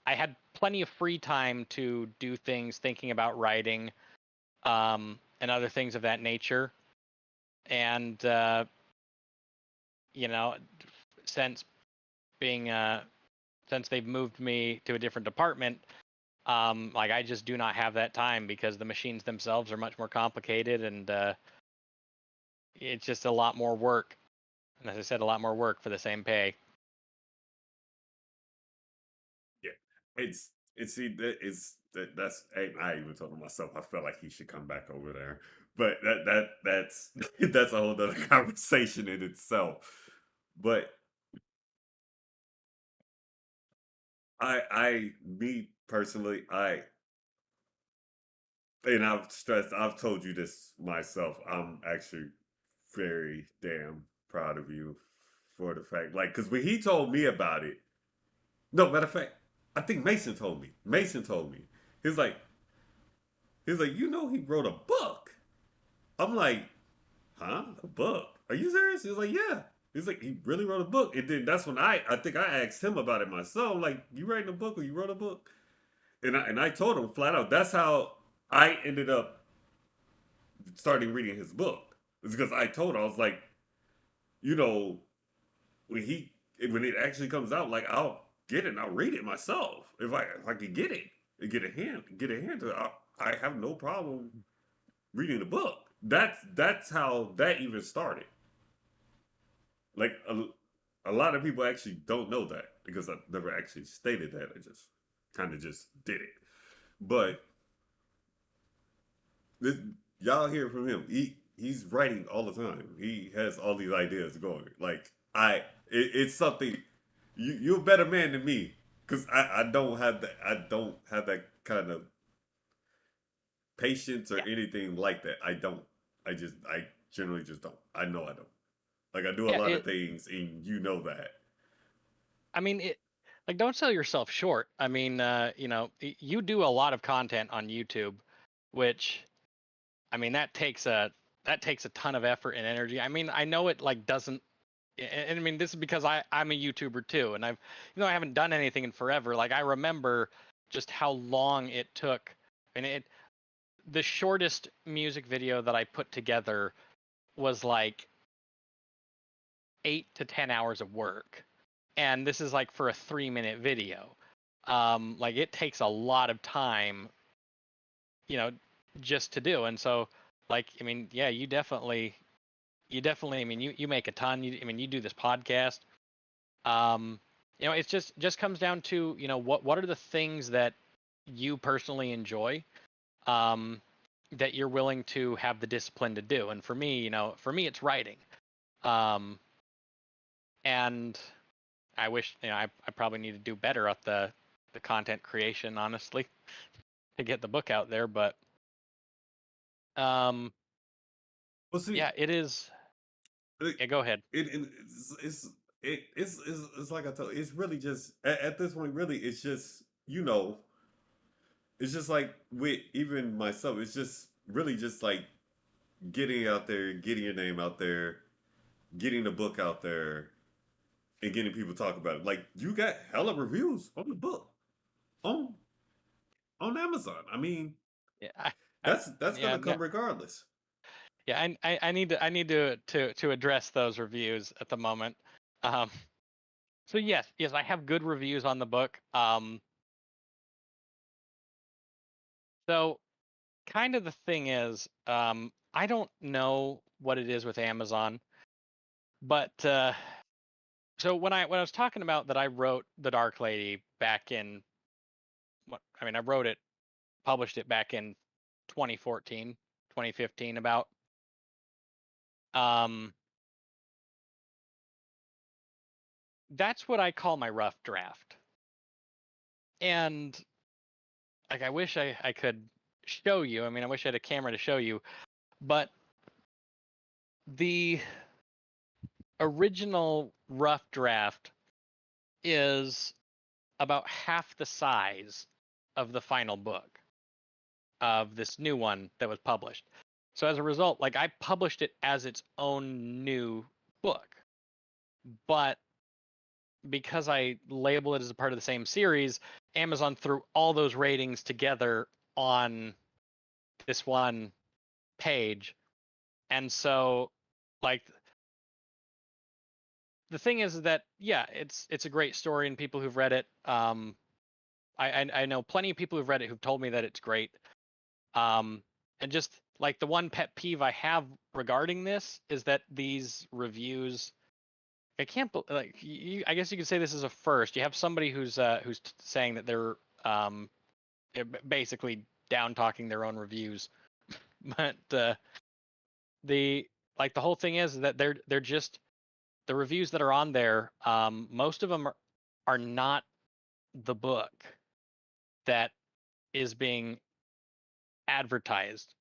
I had plenty of free time to do things, thinking about writing, and other things of that nature. And you know, since being since they've moved me to a different department, Like I just do not have that time because the machines themselves are much more complicated, and it's just a lot more work. And as I said, a lot more work for the same pay. Yeah, it's see that it's that's I even told him myself I felt like he should come back over there, but that's that's a whole other conversation in itself. But me personally, and I've told you this myself. I'm actually very damn proud of you for the fact, like, because when he told me about it, no matter of fact, I think Mason told me. Mason told me. He's like, he's like, you know, he wrote a book. I'm like, huh? A book? Are you serious? He's like, yeah. He's like, he really wrote a book. And then that's when I think I asked him about it myself. Like, you writing a book or you wrote a book? And I told him flat out. That's how I ended up starting reading his book. It's because I told him, I was like, you know, when he when it actually comes out, like I'll get it and I'll read it myself if I could get it and get a hand to it. I have no problem reading the book. That's how that even started. Like a lot of people actually don't know that because I never actually stated that. I just kind of just did it. But this, y'all hear from him. He's writing all the time. He has all these ideas going. Like it's something. You're a better man than me because I don't have that. I don't have that kind of patience or Yeah, anything like that. I don't. I generally just don't. I know I don't. Like I do a yeah. lot of things, and you know that. I mean, like don't sell yourself short. I mean, you do a lot of content on YouTube, which I mean that takes a ton of effort and energy. I mean, I know it like doesn't. And I mean, this is because I'm a YouTuber too, and I haven't done anything in forever. Like I remember just how long it took, and the shortest music video that I put together was like 8 to 10 hours of work, and this is like for a 3 minute video. Like it takes a lot of time, you know, just to do. And so, like, I mean, yeah, I mean, you make a ton. I mean, you do this podcast. Um, it's just comes down to what are the things that you personally enjoy, um, that you're willing to have the discipline to do. And for me, it's writing. Um, and I wish I probably need to do better at the content creation, honestly, to get the book out there. But um, Well, see, yeah, it is. it, Yeah, go ahead. it's like I told. It's really just at this point, really, it's just it's just like with even myself. It's just really just like getting out there, getting your name out there, getting the book out there, and getting people talk about it. Like you got hella reviews on the book on on Amazon. I mean, Yeah, that's yeah, gonna come regardless. yeah. I need to address those reviews at the moment. Um, so yes, I have good reviews on the book. So kind of the thing is, I don't know what it is with Amazon, but so when I was talking about that, I wrote the Dark Lady back in what I mean, I wrote it, published it back in 2014, 2015 about. Um, that's what I call my rough draft. And like I wish I could show you. I mean, I wish I had a camera to show you, but the original rough draft is about half the size of the final book of this new one that was published. So as a result, like I published it as its own new book, but because I label it as a part of the same series, Amazon threw all those ratings together on this one page. And so like the thing is that yeah, it's a great story and people who've read it I know plenty of people who've read it who've told me that it's great. And just like the one pet peeve I have regarding this is that these reviews, I can't like I guess you could say this is a first. You have somebody who's saying that they're basically down talking their own reviews, but the like the whole thing is that they're just the reviews that are on there. Most of them are not the book that is being advertised.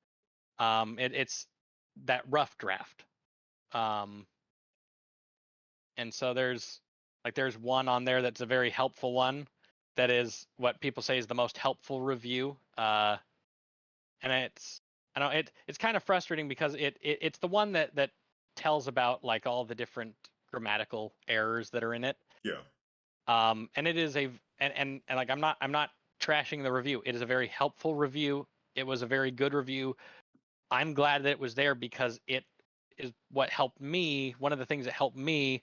It's that rough draft. Um, and so there's one on there that's a very helpful one, that is what people say is the most helpful review. And I know it's kind of frustrating because it's the one that tells about like all the different grammatical errors that are in it. Yeah. And it is and like I'm not trashing the review. It is a very helpful review. It was a very good review. I'm glad that it was there because it is what helped me. One of the things that helped me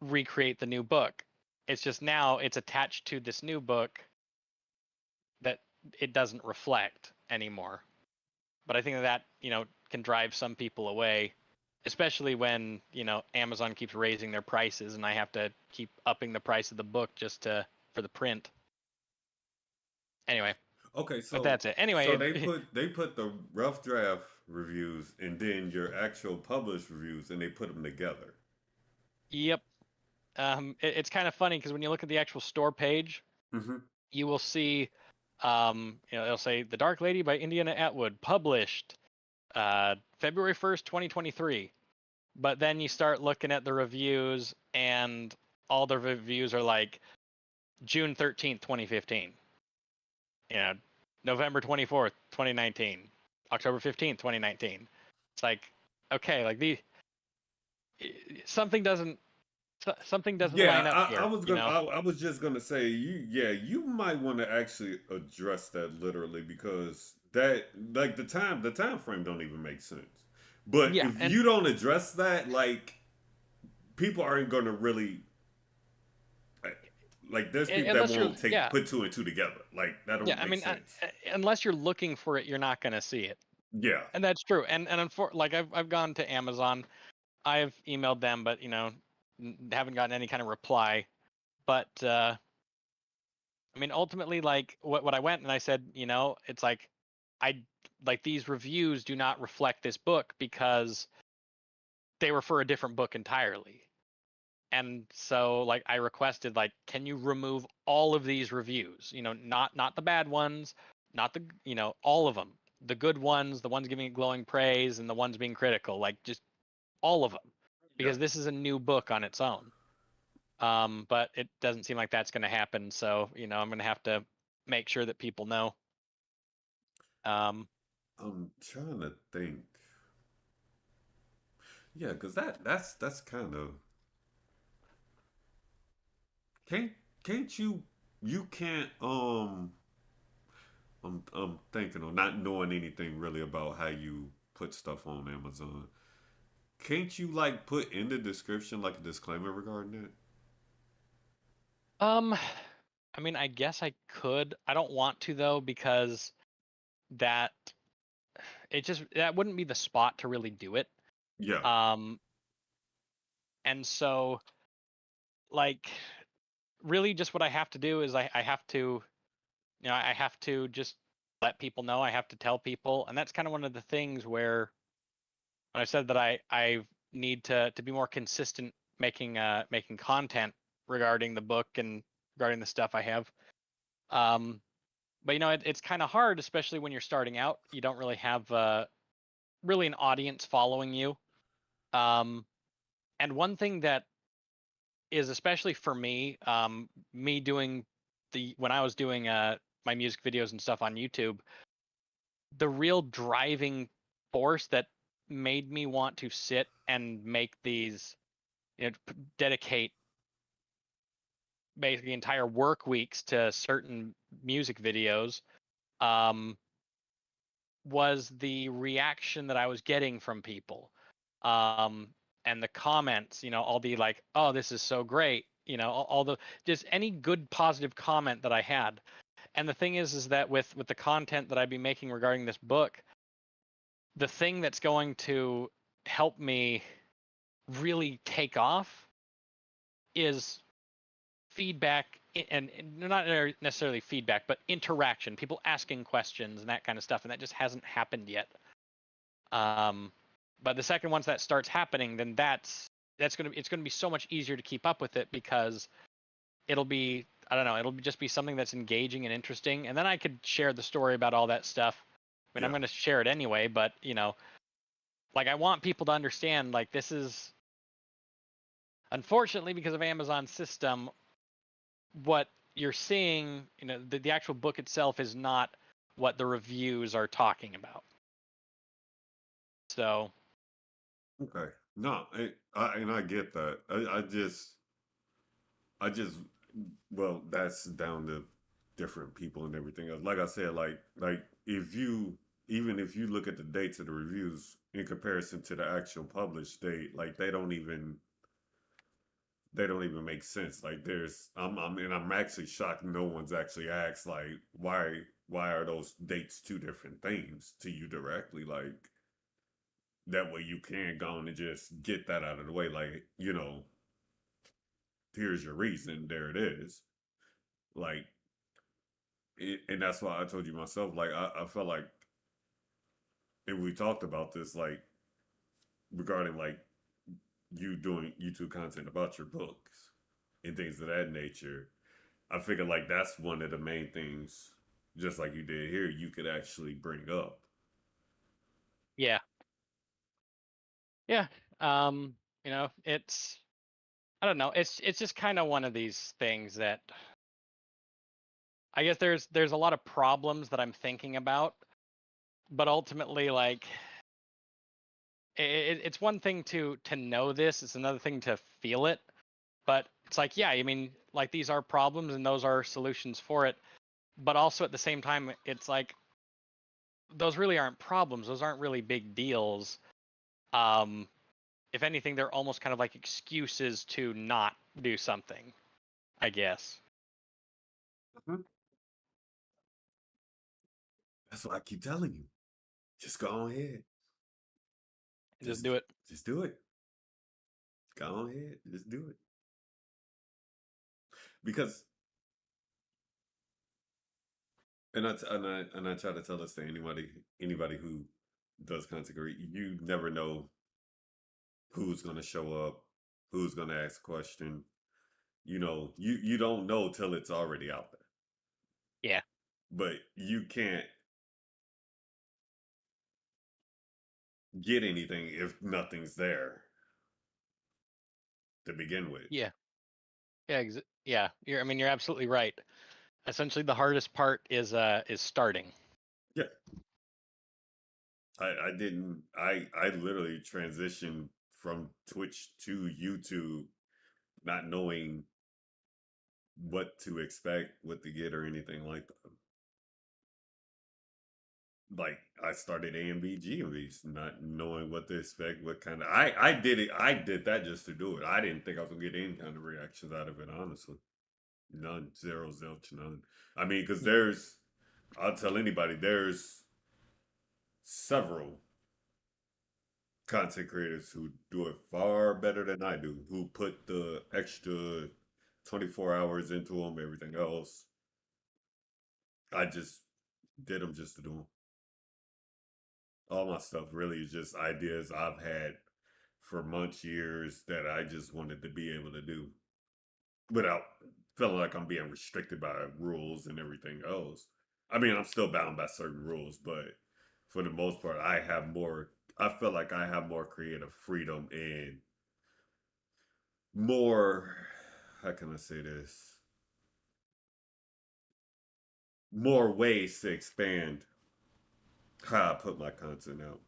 recreate the new book. It's just now it's attached to this new book that it doesn't reflect anymore. But I think that can drive some people away, especially when Amazon keeps raising their prices and I have to keep upping the price of the book just for the print. Anyway, Okay, but so that's it. so Anyway, they put the rough draft reviews and then your actual published reviews and they put them together. yep. It's kind of funny because when you look at the actual store page, Mm-hmm. you will see, it'll say The Dark Lady by Indiana Atwood, published February 1st, 2023. But then you start looking at the reviews, and all the reviews are like June 13th, 2015. November 24th, 2019. October 15th, 2019. It's like, okay, like something doesn't something doesn't Yeah, line up I here, was you gonna know? I was just gonna say you might want to actually address that literally because that like the time frame don't even make sense. But Yeah, if and you don't address that, like people aren't gonna really like there's people that unless you're, won't take yeah, put two and two together. Like that yeah. don't I make mean, sense. unless you're looking for it, you're not going to see it, Yeah. and that's true. Like I've gone to Amazon, I've emailed them, but haven't gotten any kind of reply. But I mean, ultimately, like what I went and I said, it's like I like these reviews do not reflect this book because they were for a different book entirely. And so like I requested, like, can you remove all of these reviews, not the bad ones, not the all of them, the good ones, the ones giving it glowing praise and the ones being critical, like just all of them, Yeah. because this is a new book on its own. But it doesn't seem like that's going to happen, so I'm going to have to make sure that people know. um I'm trying to think. Yeah, because that's kind of can't can't you can't I'm thinking of not knowing anything really about how you put stuff on Amazon. Can't you like put in the description like a disclaimer regarding that? um I mean, I guess I could. I don't want to though, because that that wouldn't be the spot to really do it. Yeah. um and so, like, really just what I have to do is I have to, I have to just let people know. I have to tell people, and that's kind of one of the things where when I said that I need to be more consistent making content regarding the book and regarding the stuff I have. But it's kind of hard, especially when you're starting out. You don't really have really an audience following you. um and one thing that is especially for me, me doing the when I was doing my music videos and stuff on YouTube, the real driving force that made me want to sit and make these, dedicate basically entire work weeks to certain music videos, um, was the reaction that I was getting from people, and the comments. All the like, "Oh, this is so great," all the just any good positive comment that I had. And the thing is that with the content that I'd be making regarding this book, the thing that's going to help me really take off is feedback, and not necessarily feedback, but interaction, people asking questions and that kind of stuff, and that just hasn't happened yet. But the second once that starts happening, then it's gonna be so much easier to keep up with it, because it'll be, I don't know, it'll just be something that's engaging and interesting, and then I could share the story about all that stuff. I mean, I'm Yeah. going to share it anyway, but like, I want people to understand, like, this is, unfortunately, because of Amazon's system, what you're seeing, the actual book itself is not what the reviews are talking about. So, Okay. No, and I get that. I just, well, that's down to different people and everything else. Like I said, like if you, even if you look at the dates of the reviews in comparison to the actual published date, like they don't even make sense. Like I'm actually shocked no one's actually asked, like, why are those dates two different things to you directly? Like, that way you can go on and just get that out of the way. Like, here's your reason. There it is. Like, and that's why I told you myself. Like, I felt like, and we talked about this, like, regarding like you doing YouTube content about your books and things of that nature. I figured like that's one of the main things, just like you did here, you could actually bring up. yeah. Yeah. Um, it's, I don't know, it's just kind of one of these things that I guess there's a lot of problems that I'm thinking about, but ultimately, like, it's one thing to know this, it's another thing to feel it. But it's like, yeah, I mean, like, these are problems and those are solutions for it, but also at the same time, it's like, those really aren't problems, those aren't really big deals. um if anything, they're almost kind of like excuses to not do something, I guess. Mhm. That's what I keep telling you. Just go ahead. Just Just do it. just do it. Go ahead. Just do it. Because and I try to tell this to anybody who does content creation, you never know who's gonna show up, who's gonna ask a question. You don't know till it's already out there. Yeah. But you can't get anything if nothing's there to begin with. Yeah. Yeah. Yeah. I mean, you're absolutely right. Essentially, the hardest part is starting. Yeah. I didn't I literally transitioned from Twitch to YouTube not knowing what to expect, what to get or anything like that. Like I started A and B G and V's, not knowing what to expect, what kind of I did that just to do it. I didn't think I was gonna get any kind of reactions out of it, honestly. None, zero, zilch, none. I mean, because Mm. I'll tell anybody, there's several content creators who do it far better than I do, who put the extra 24 hours into them, everything else. I just did them just to do them. All my stuff really is just ideas I've had for months, years that I just wanted to be able to do without feeling like I'm being restricted by rules and everything else. I mean, I'm still bound by certain rules, but for the most part, I feel like I have more creative freedom and more, how can I say this? More ways to expand how I put my content out.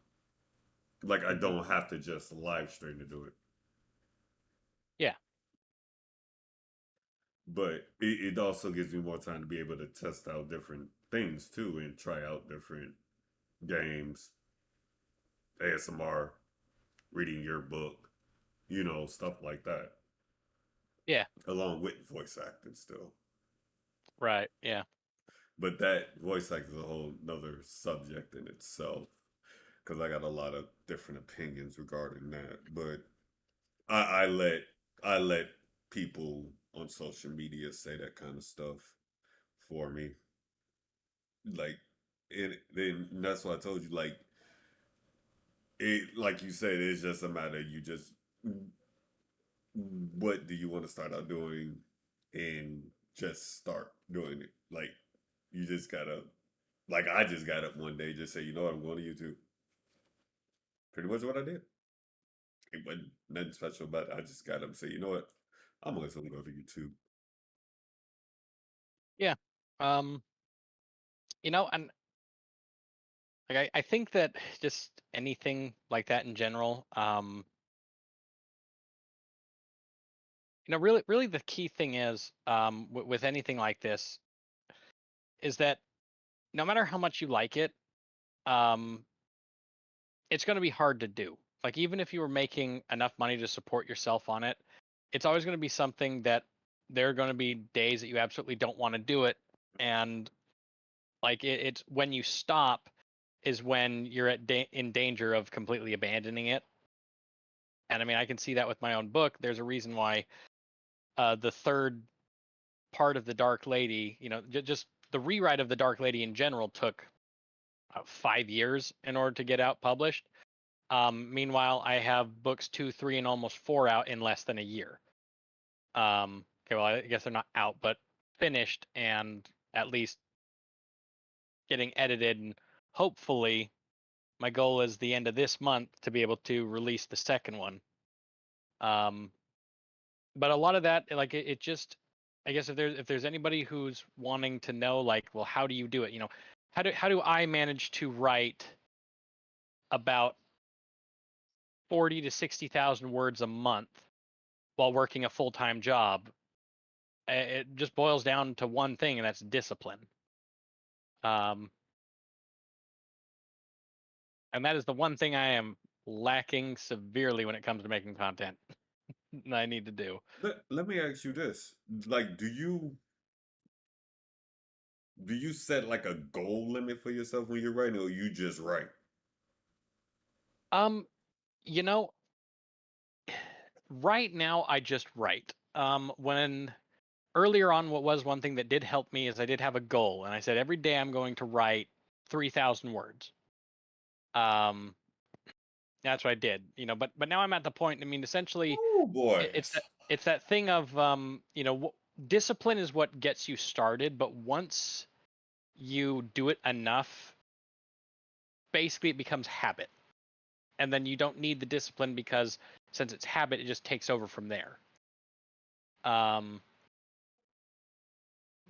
Like, I Hmm. don't have to just live stream to do it. Yeah. But it also gives me more time to be able to test out different things too and try out different games, ASMR, reading your book, stuff like that. Yeah. along with voice acting still. Right. Yeah. But that voice acting is a whole nother subject in itself because I got a lot of different opinions regarding that. But I let I let people on social media say that kind of stuff for me. Like then that's why I told you like you said, it's just a matter you just what do you want to start out doing and just start doing it. Like you just gotta like I just got up one day just say, you know what, I'm going to YouTube. Pretty much what I did. It wasn't nothing special about it. I just got up and say, you know what, I'm gonna go to YouTube. Yeah. Um, and like I think that just anything like that in general, really the key thing is, with anything like this is that no matter how much you like it, um, it's going to be hard to do. Like even if you were making enough money to support yourself on it, it's always going to be something that there are going to be days that you absolutely don't want to do it, and like it's when you stop is when you're in danger of completely abandoning it. And I mean, I can see that with my own book. There's a reason why the third part of the Dark Lady, just the rewrite of the Dark Lady in general took 5 years in order to get out published. Meanwhile, I have books 2, 3, and almost 4 out in less than a year. Okay, well, I guess they're not out, but finished and at least getting edited. And hopefully, my goal is the end of this month to be able to release the second one. Um, but a lot of that, like it just, I guess if there's anybody who's wanting to know, like, well, how do you do it? How do I manage to write about 40 to 60,000 words a month while working a full-time job? It just boils down to one thing, and that's discipline. Um, and that is the one thing I am lacking severely when it comes to making content. I need to do. Let me ask you this. Like, do you set like a goal limit for yourself when you're writing or you just write? Um, you know, right now I just write. When earlier on, what was one thing that did help me is I did have a goal, and I said every day I'm going to write 3,000 words. Um, that's what I did. But now I'm at the point. I mean, essentially, Oh boy. it's that thing of discipline is what gets you started, but once you do it enough, basically it becomes habit, and then you don't need the discipline because since it's habit, it just takes over from there. Um,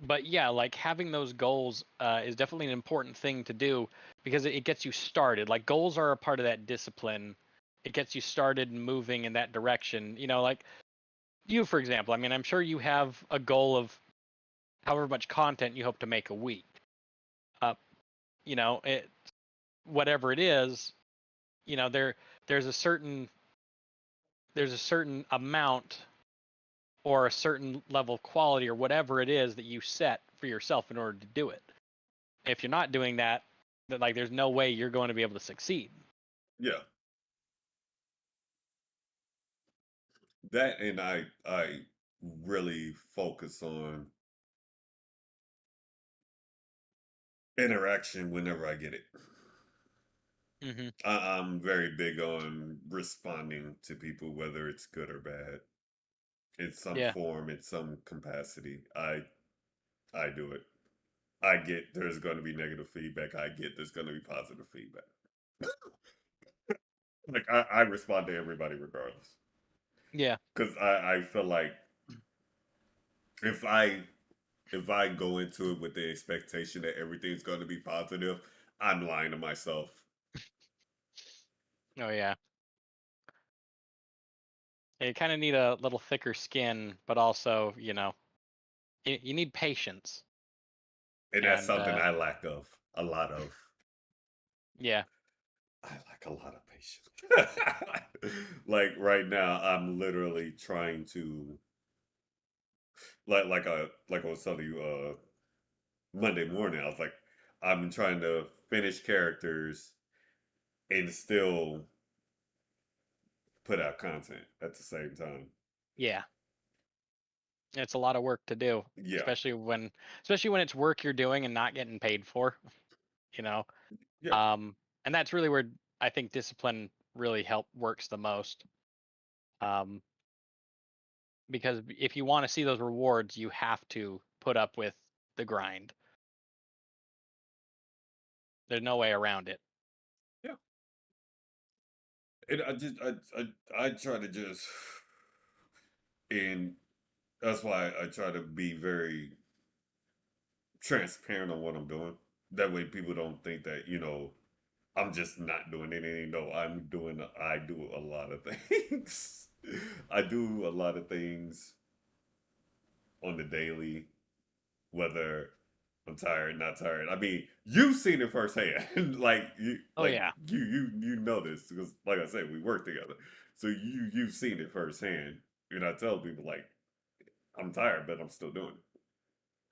but yeah, like having those goals is definitely an important thing to do because it gets you started. Like goals are a part of that discipline. It gets you started and moving in that direction. Like you, for example. I mean, I'm sure you have a goal of however much content you hope to make a week. Uh, it whatever it is, there there's a certain there's a certain amount or a certain level of quality or whatever it is that you set for yourself in order to do it. If you're not doing that, then like there's no way you're going to be able to succeed. Yeah. That and I really focus on interaction whenever I get it. Hmm. I'm very big on responding to people, whether it's good or bad, in some Yeah. form, in some capacity. I do it. I get there's going to be negative feedback. I get there's going to be positive feedback. Like I respond to everybody regardless Yeah. because I feel like if I if I go into it with the expectation that everything's going to be positive, I'm lying to myself. Oh yeah. You kind of need a little thicker skin, but also, you need patience. And that's And something I lack of a lot of. yeah. I lack a lot of patience. Like right now, I'm literally trying to. like I was telling you Monday morning, I was like, I'm trying to finish characters and still put out content at the same time. Yeah, it's a lot of work to do, Yeah, especially when especially when it's work you're doing and not getting paid for. You know, yeah, um, and that's really where I think discipline really help works the most. Um, because if you want to see those rewards, you have to put up with the grind. There's no way around it. yeah. And I try to just, and that's why I try to be very transparent on what I'm doing. That way, people don't think that I'm just not doing anything. No, I do a lot of things. I do a lot of things on the daily, whether I'm tired, not tired. I mean, you've seen it firsthand. Oh yeah. You know this because, like I said, we work together. So you've seen it firsthand. And I tell people like, I'm tired, but I'm still doing it.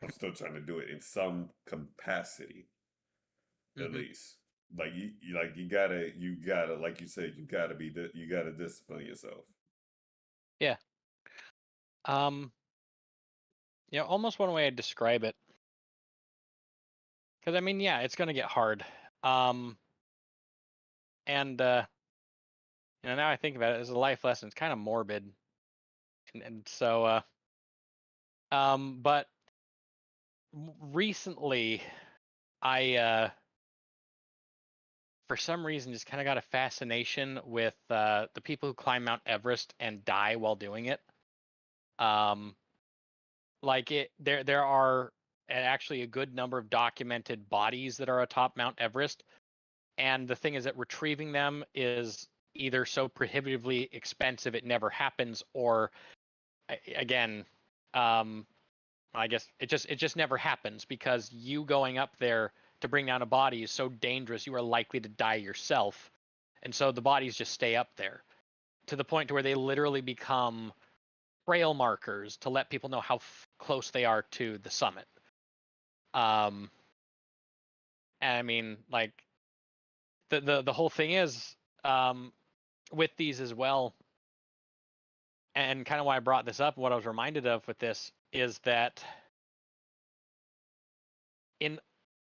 I'm still trying to do it in some capacity, at Hmm. least. You gotta like you said, you gotta discipline yourself. Yeah. Um, almost one way I describe it, because I mean, yeah, it's gonna get hard. Um, and now I think about it as a life lesson. It's kind of morbid, and so but recently I for some reason just kind of got a fascination with the people who climb Mount Everest and die while doing it. Um, like there are actually a good number of documented bodies that are atop Mount Everest, and the thing is that retrieving them is either so prohibitively expensive it never happens, or again, um, I guess it just never happens because you going up there to bring down a body is so dangerous. You are likely to die yourself, and so the bodies just stay up there to the point to where they literally become trail markers to let people know how close they are to the summit. Um, and I mean, like the whole thing is um, with these as well, and kind of why I brought this up. What I was reminded of with this is that in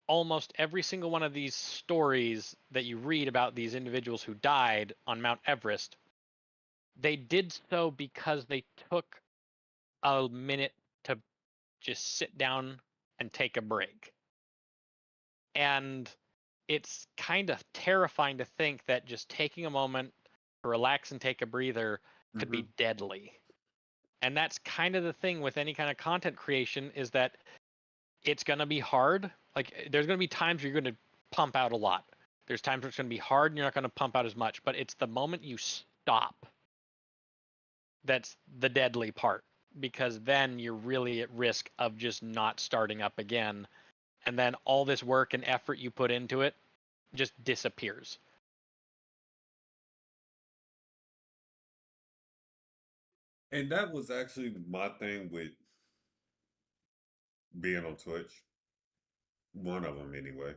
almost every single one of these stories that you read about these individuals who died on Mount Everest, they did so because they took a minute to just sit down and take a break. And it's kind of terrifying to think that just taking a moment to relax and take a breather could be Hmm. deadly. And that's kind of the thing with any kind of content creation is that it's going to be hard. Like there's going to be times you're going to pump out a lot. There's times where it's going to be hard and you're not going to pump out as much, but it's the moment you stop that's the deadly part because then you're really at risk of just not starting up again, and then all this work and effort you put into it just disappears. And that was actually my thing with being on Twitch. One of them, anyway,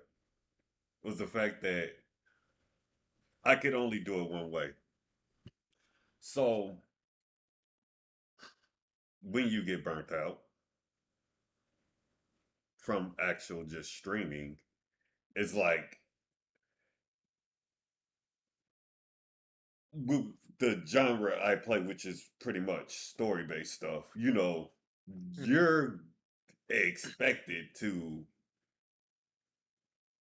was the fact that I could only do it one way. So when you get burnt out from actual just streaming, it's like the genre I play, which is pretty much story based stuff. Hmm. You're expected to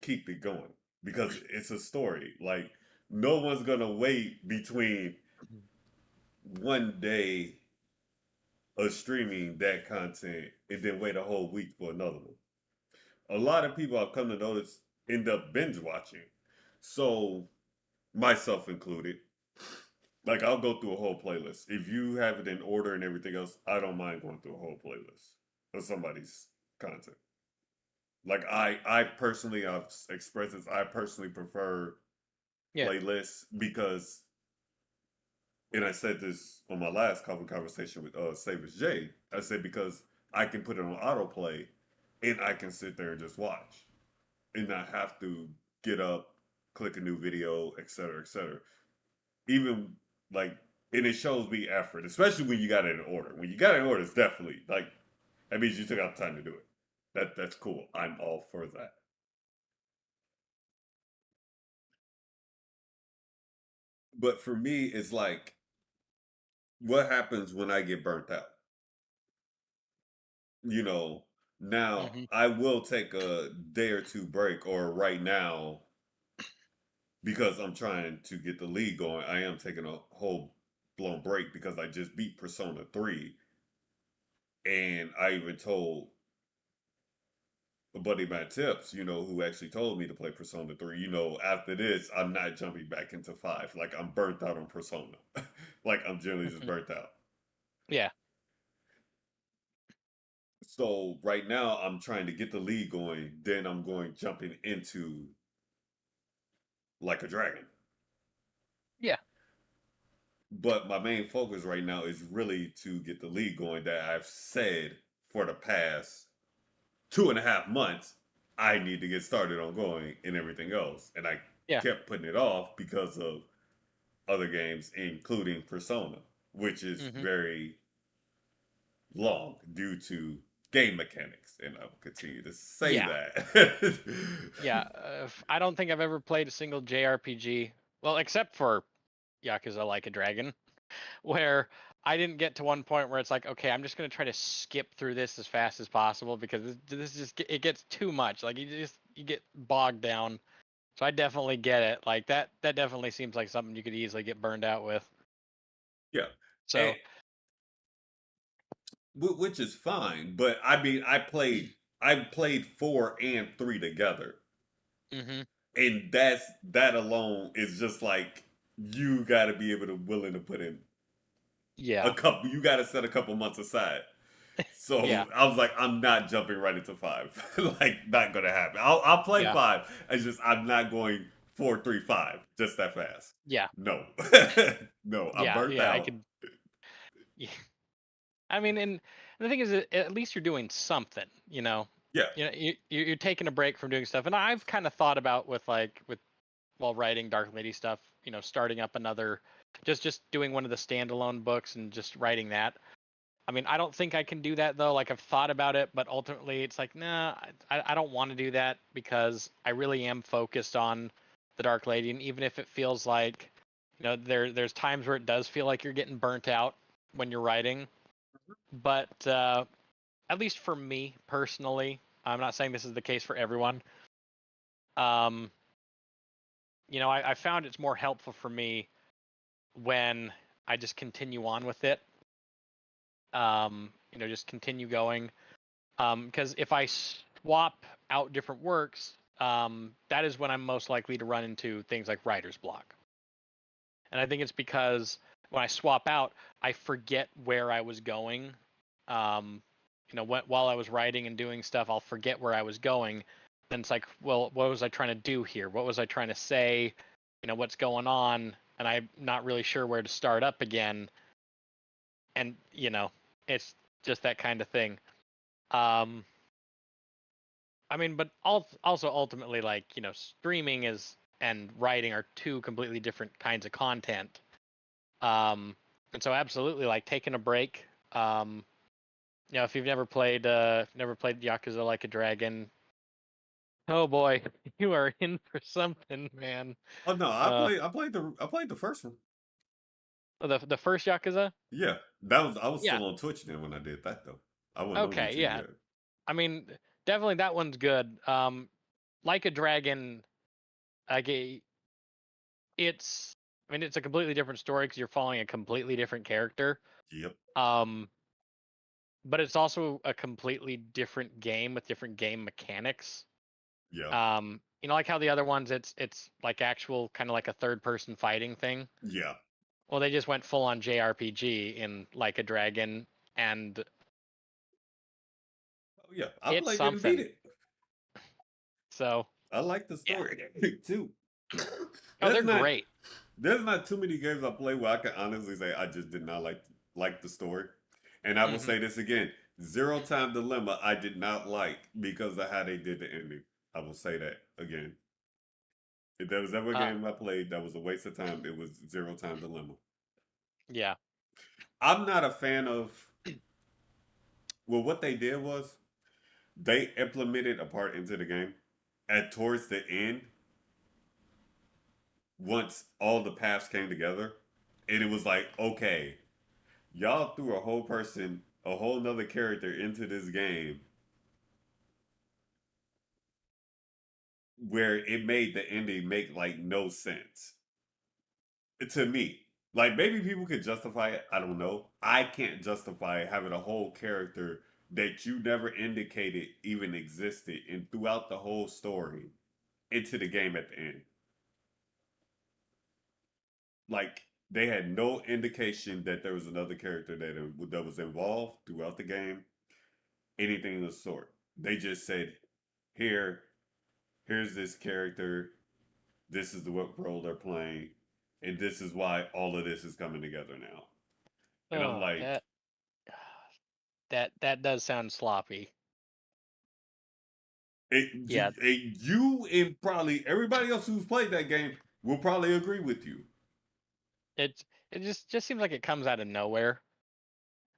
keep it going because it's a story. Like no one's gonna wait between one day of streaming that content and then wait a whole week for another one. A lot of people I've come to notice end up binge watching. So myself included. Like I'll go through a whole playlist. If you have it in order and everything else, I don't mind going through a whole playlist of somebody's content. Like I personally, I've expressed this. I personally prefer Yeah. playlists because, and I said this on my last couple conversation with Savage J. I said because I can put it on autoplay and I can sit there and just watch and not have to get up, click a new video, etc., etc. Even like, and it shows me effort, especially when you got it in order. When you got it in order, it's definitely like that means you took out the time to do it. That's cool. I'm all for that. But for me, it's like, what happens when I get burnt out? You know, now Hmm. I will take a day or two break, or right now, because I'm trying to get the league going, I am taking a whole blown break because I just beat Persona 3. And I even told a buddy of my tips, who actually told me to play Persona 3, after this, I'm not jumping back into 5. Like, I'm burnt out on Persona. Like, I'm generally just Hmm. burnt out. Yeah. So, right now, I'm trying to get the league going. Then I'm going jumping into Like a Dragon. Yeah. But my main focus right now is really to get the league going that I've said for the past 2.5 months I need to get started on going and everything else. And I Yeah. kept putting it off because of other games, including Persona, which is Hmm. very long due to game mechanics. And I will continue to say Yeah. that. Yeah. I don't think I've ever played a single JRPG. Well, except for Yakuza Like a Dragon, where I didn't get to one point where it's like, okay, I'm just gonna try to skip through this as fast as possible because this just it gets too much. Like you get bogged down. So I definitely get it. Like that definitely seems like something you could easily get burned out with. Yeah. And, So, which is fine, but I mean, I played 4 and 3 together, hmm, and that alone is just like, you got to be able to willing to put in a yeah, couple. You got to set a couple months aside. yeah, So I was like, I'm not jumping right into 5. Like, not gonna happen. I'll play yeah, 5. It's just I'm not going 4-3-5 just that fast. yeah, No, no, I'm yeah, burnt yeah. I out. could. Yeah. I mean, and the thing is, that at least you're doing something. Yeah. You're taking a break from doing stuff. And I've kind of thought about with while writing Dark Lady stuff. Starting up another, just doing one of the standalone books and just writing that. I mean, I don't think I can do that though. Like I've thought about it, but ultimately it's like, nah, I don't want to do that because I really am focused on the Dark Lady, and even if it feels like, there's times where it does feel like you're getting burnt out when you're writing, but at least for me personally, I'm not saying this is the case for everyone. Um, I found it's more helpful for me when I just continue on with it. Just continue going. Because if I swap out different works, that is when I'm most likely to run into things like writer's block. And I think it's because when I swap out, I forget where I was going. Um, while I was writing and doing stuff, I'll forget where I was going. Then it's like, well, what was I trying to do here? What was I trying to say? What's going on? And I'm not really sure where to start up again. And it's just that kind of thing. Um, I mean, but also ultimately, like, streaming is and writing are two completely different kinds of content. And so absolutely, like taking a break. If you've never played Yakuza Like a Dragon, oh boy, you are in for something, man. Oh no, I Uh, played. I played the first one. the first Yakuza, Yeah, that was. I was yeah, still on Twitch then when I did that though. I wasn't on okay, YouTube yeah. yet. I mean, definitely that one's good. Like a Dragon, like it's I mean it's a completely different story because you're following a completely different character. Yep. Um, but it's also a completely different game with different game mechanics. Yeah. Like how the other ones it's like actual kind of like a third person fighting thing. Yeah. Well, they just went full on JRPG in Like a Dragon, and Oh yeah. I it's played it and beat something. it. So I like the yeah. story too. Oh, There's they're not great. there's not too many games I play where I can honestly say I just did not like the story. And I will Hmm. say this again. Zero Time Dilemma, I did not like because of how they did the ending. I will say that again. If there was ever a Uh, game I played that was a waste of time, it was Zero Time Dilemma. yeah. I'm not a fan of. Well, what they did was they implemented a part into the game, and towards the end, once all the paths came together, and it was like, okay, y'all threw a whole person, a whole nother character into this game where it made the ending make like no sense to me. Like maybe people could justify it. I don't know. I can't justify having a whole character that you never indicated even existed and throughout the whole story into the game at the end. Like they had no indication that there was another character that was involved throughout the game, anything of the sort. They just said, "Here, here's this character. This is the what role they're playing, and this is why all of this is coming together now." And I'm Oh, like, that does sound sloppy. Yeah, you and probably everybody else who's played that game will probably agree with you. it it just seems like it comes out of nowhere.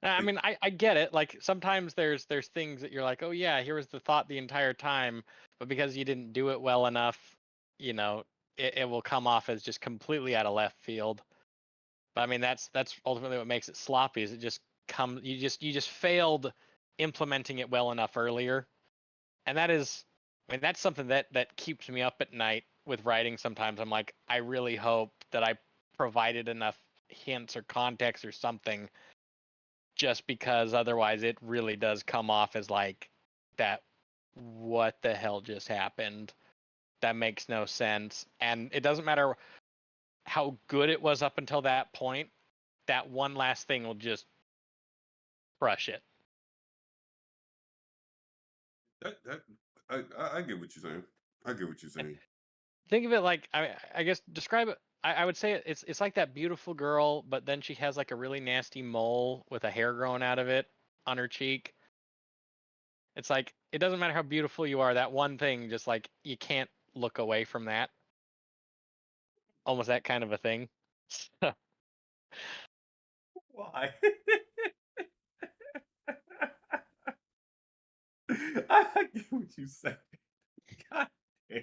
I It, mean, I get it. Like sometimes there's things that you're like, oh yeah, here was the thought the entire time, but because you didn't do it well enough, you know, it will come off as just completely out of left field. But I mean, that's ultimately what makes it sloppy. Is it just come you just failed implementing it well enough earlier, and that is, I mean, that's something that keeps me up at night with writing. Sometimes I'm like, I really hope that I provided enough hints or context or something, just because otherwise it really does come off as like that. What the hell just happened? That makes no sense, and it doesn't matter how good it was up until that point. That one last thing will just crush it. that I get what you're saying. I get what you're saying. Think of it like, I guess describe it. I would say it's like that beautiful girl, but then she has like a really nasty mole with a hair growing out of it on her cheek. It's like it doesn't matter how beautiful you are, that one thing just like you can't look away from that. Almost that kind of a thing. Why? I get what you say. God damn.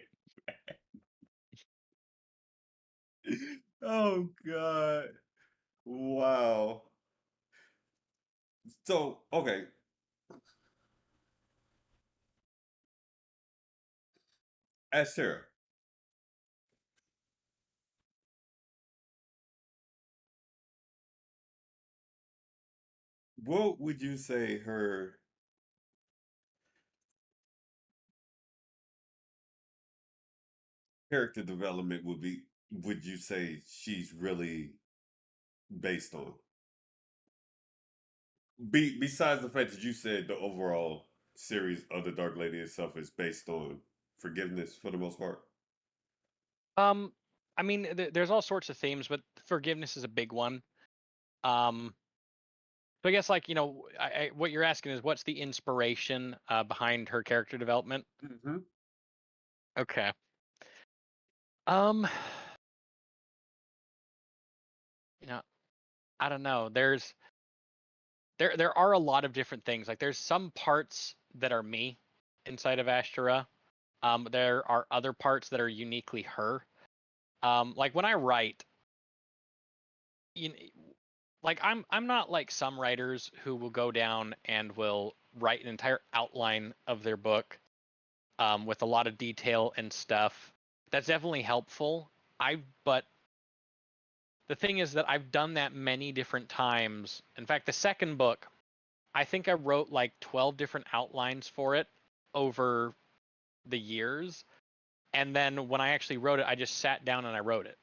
Oh God. Wow. So, okay. As Sarah, what would you say her character development would be? Would you say she's really based on? Besides the fact that you said the overall series of the Dark Lady itself is based on forgiveness for the most part. um, I mean, there's all sorts of themes, but forgiveness is a big one. Um, so I guess like what you're asking is what's the inspiration behind her character development? Mm-hmm. Okay. Um, you know, I don't know. There are a lot of different things. Like there's some parts that are me inside of Ashtora. There are other parts that are uniquely her. Like when I write, you know, like I'm not like some writers who will go down and will write an entire outline of their book with a lot of detail and stuff. That's definitely helpful. But the thing is that I've done that many different times. In fact, the second book, I think I wrote like 12 different outlines for it over the years. And then when I actually wrote it, I just sat down and I wrote it.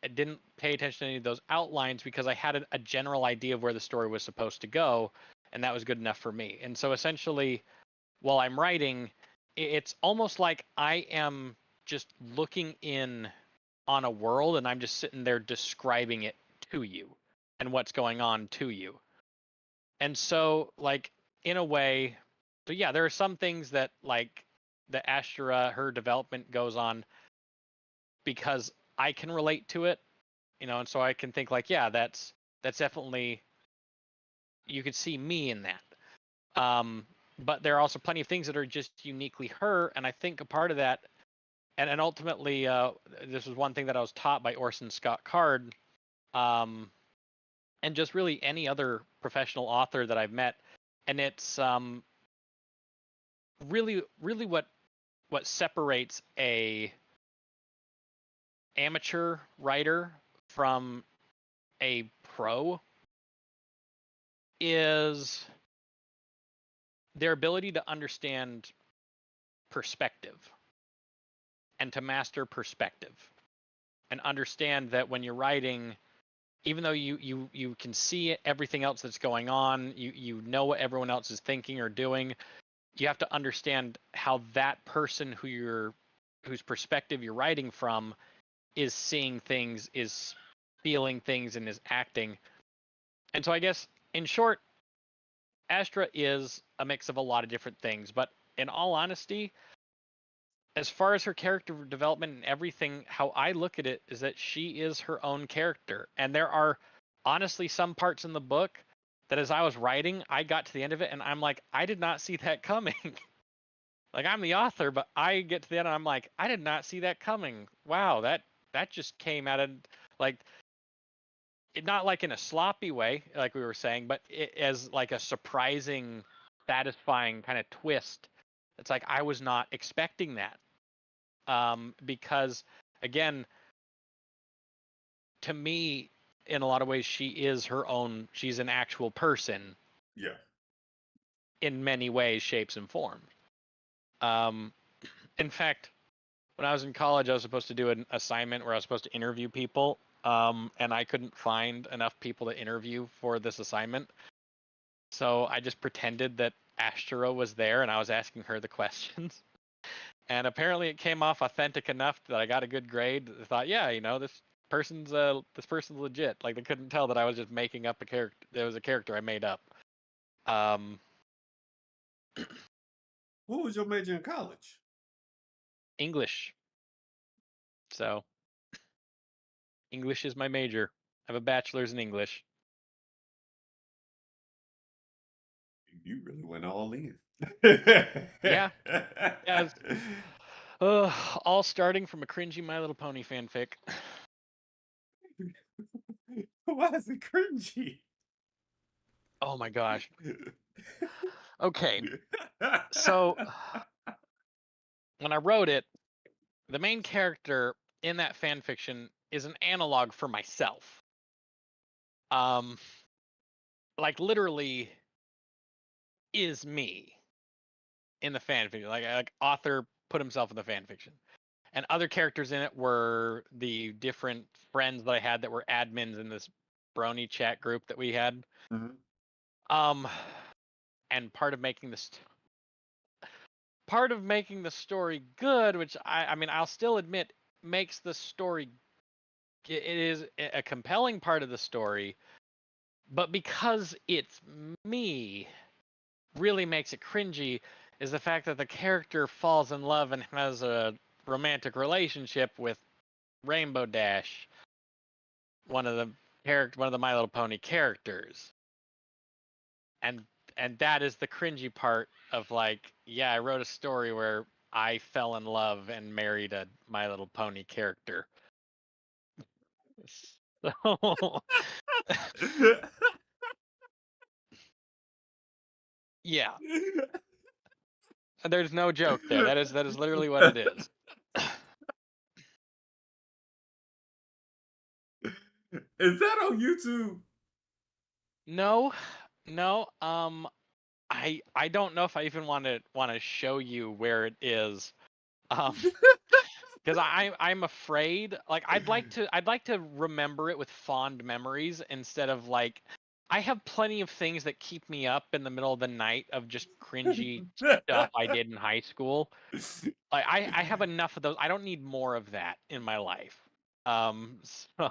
I didn't pay attention to any of those outlines because I had a general idea of where the story was supposed to go, and that was good enough for me. And so essentially, while I'm writing, it's almost like I am just looking in on a world and I'm just sitting there describing it to you and what's going on to you. And so, like, in a way, but yeah, there are some things that, like, the Astra, her development goes on because I can relate to it, and so I can think like, yeah, that's definitely, you could see me in that. But there are also plenty of things that are just uniquely her, and I think a part of that, and ultimately, this was one thing that I was taught by Orson Scott Card, um, and just really any other professional author that I've met, and it's really what separates a amateur writer from a pro is their ability to understand perspective and to master perspective and understand that when you're writing, even though you can see everything else that's going on, you know what everyone else is thinking or doing, you have to understand how that person whose perspective you're writing from is seeing things, is feeling things, and is acting. And so I guess in short, Astra is a mix of a lot of different things, but in all honesty, as far as her character development and everything, how I look at it is that she is her own character. And there are honestly some parts in the book that as I was writing, I got to the end of it and I'm like, I did not see that coming. Like, I'm the author, but I get to the end and I'm like, I did not see that coming. Wow, that just came out of, like, not like in a sloppy way, like we were saying, but as like a surprising, satisfying kind of twist. It's like I was not expecting that, because again, to me, in a lot of ways, she is her own. She's an actual person Yeah. in many ways, shapes, and forms. Um, in fact, when I was in college, I was supposed to do an assignment where I was supposed to interview people, and I couldn't find enough people to interview for this assignment. So I just pretended that Astra was there and I was asking her the questions. And apparently it came off authentic enough that I got a good grade. I thought, yeah, this person's legit. Like, they couldn't tell that I was just making up a character. It was a character I made up. Um, What was your major in college? English. So English is my major. I have a bachelor's in English. You really went all in. Yeah, yeah. All starting from a cringy My Little Pony fanfic. Why is it cringy? Oh my gosh. Okay, so when I wrote it, the main character in that fan fiction is an analog for myself. Um, like, literally is me in the fan fiction. Like author put himself in the fan fiction, and other characters in it were the different friends that I had that were admins in this brony chat group that we had. Mhm. Um, and part of making the story good, which I mean, I'll still admit makes the story. It is a compelling part of the story, but because it's me, really makes it cringy is the fact that the character falls in love and has a romantic relationship with Rainbow Dash, one of the My Little Pony characters. And that is the cringy part of, like, yeah, I wrote a story where I fell in love and married a My Little Pony character. So yeah, there's no joke there. That is literally what it is. Is that on YouTube? No, no. I don't know if I even want to show you where it is. Um, because I'm afraid. Like, I'd like to remember it with fond memories instead of, like, I have plenty of things that keep me up in the middle of the night of just cringy stuff I did in high school. Like, I have enough of those. I don't need more of that in my life. So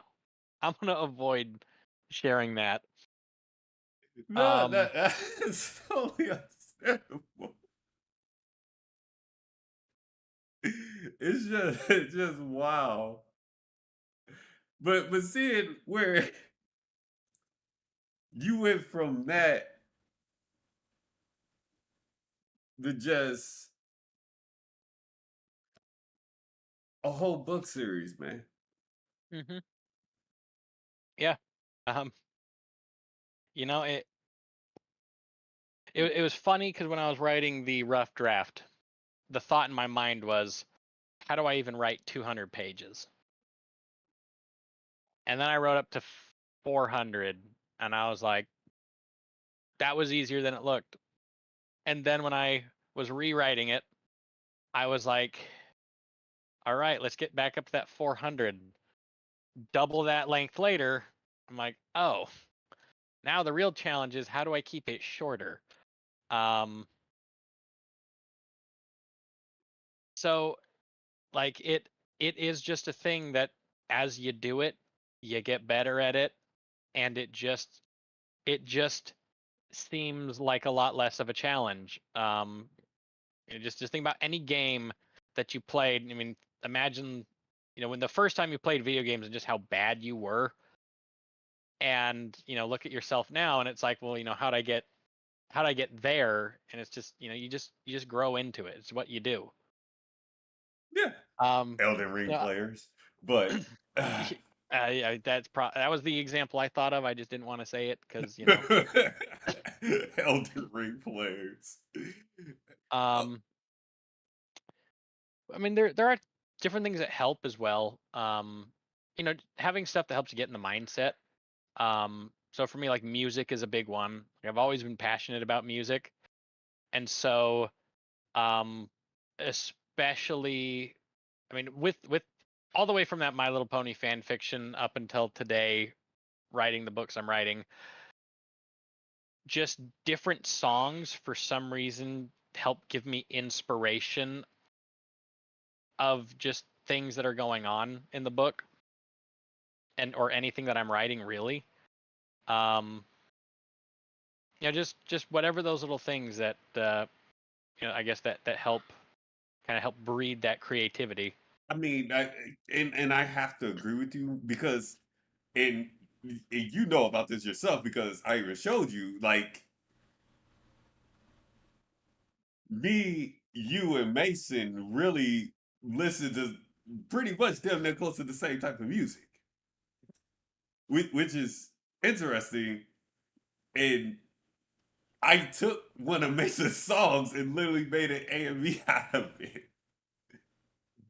I'm gonna avoid sharing that. No, Um, that's totally understandable. It's just wow. But seeing where you went from that to just a whole book series, man. hmm yeah. Um, it it was funny because when I was writing the rough draft, the thought in my mind was, how do I even write 200 pages? And then I wrote up to 400, and I was like, that was easier than it looked. And then when I was rewriting it, I was like, all right, let's get back up to that 400. Double that length later. I'm like, oh, now the real challenge is how do I keep it shorter? Um, so like it is just a thing that as you do it, you get better at it, and it just seems like a lot less of a challenge. Just think about any game that you played. I mean, imagine, when the first time you played video games and just how bad you were, and look at yourself now, and it's like, well, how would I get there? And it's just, you just grow into it. It's what you do. Yeah, Um, Elden Ring yeah, players, but yeah, that was the example I thought of. I just didn't want to say it because Elden Ring players. Oh, um, I mean, there are different things that help as well. Having stuff that helps you get in the mindset. So for me, like music is a big one. Like, I've always been passionate about music, and so um, especially, I mean, with all the way from that My Little Pony fan fiction up until today, writing the books I'm writing, just different songs for some reason help give me inspiration of just things that are going on in the book and or anything that I'm writing really. Um, just whatever those little things that I guess that help kind of help breed that creativity. I mean, and I have to agree with you because, and you know about this yourself because I even showed you, like me, you, and Mason really listen to pretty much damn near close to the same type of music, which is interesting. And I took one of Mason's songs and literally made an AMV out of it.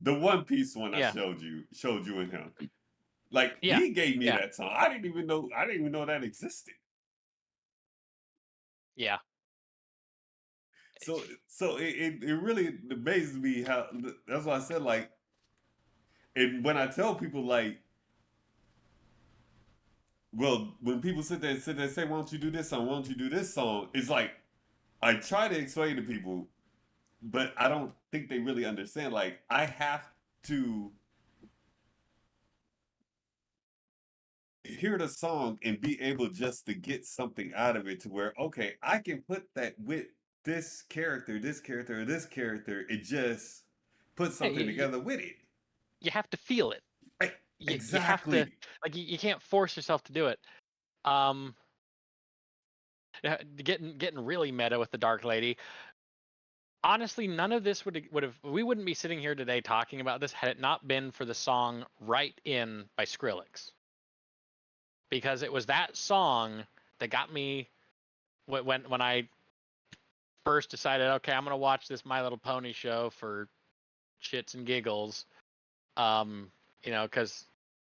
The One Piece one I Yeah, showed you and him. Like yeah, he gave me yeah, that song. I didn't even know that existed. yeah, So it really amazes me how that's why I said like, and when I tell people like, well, when people sit there and say, why don't you do this song, why don't you do this song, it's like I try to explain to people, but I don't think they really understand. Like I have to hear the song and be able just to get something out of it to where, okay, I can put that with this character, or this character, it just put yeah. something together with it. You have to feel it. Right? You have to, Exactly. like, you can't force yourself to do it. Um, getting really meta with the Dark Lady. Honestly, none of this would have we wouldn't be sitting here today talking about this had it not been for the song "Right In" by Skrillex, because it was that song that got me when I first decided, okay, I'm gonna watch this My Little Pony show for shits and giggles. Because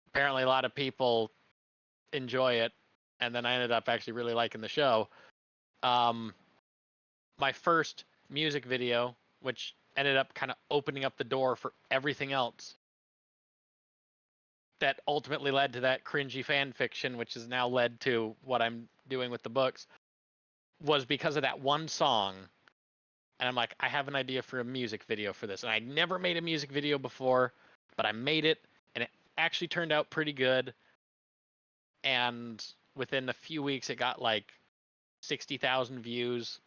apparently a lot of people enjoy it, and then I ended up actually really liking the show. Um, my first music video, which ended up kind of opening up the door for everything else, that ultimately led to that cringy fan fiction, which has now led to what I'm doing with the books, was because of that one song. And I'm like, I have an idea for a music video for this. And I never made a music video before, but I made it, and it actually turned out pretty good. And within a few weeks, it got like 60,000 views,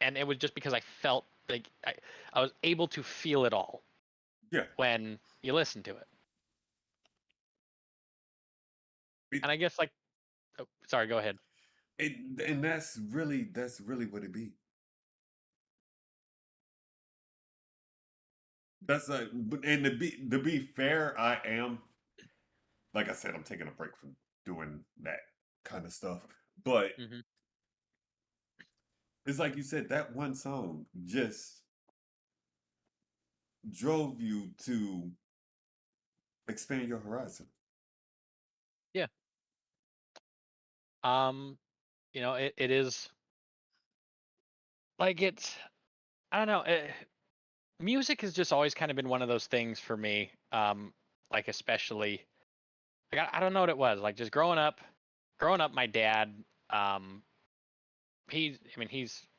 and it was just because I felt like I was able to feel it all Yeah. when you listen to it. It, And I guess like, oh, sorry, go ahead. and that's really what it be. That's but and to be fair, I am, like I said, I'm taking a break from doing that kind of stuff. But Hmm. it's like you said, that one song just drove you to expand your horizon. Yeah. Um, it is like it's I don't know. Music has just always kind of been one of those things for me. Like especially like I don't know what it was. Like just growing up, my dad, um, he's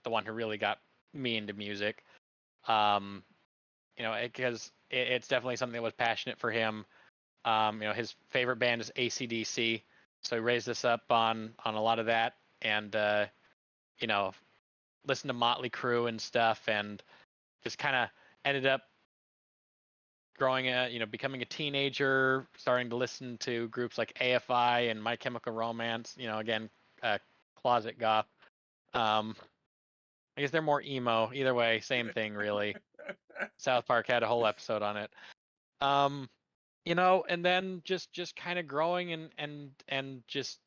the one who really got me into music. Um, because it's definitely something that was passionate for him. His favorite band is AC/DC, so he raised us up on a lot of that, and you know, listened to Motley Crue and stuff, and just kind of ended up becoming a teenager, starting to listen to groups like AFI and My Chemical Romance. Again, closet goth. Um, I guess they're more emo. Either way, same thing, really. South Park had a whole episode on it. Um, and then just kind of growing and just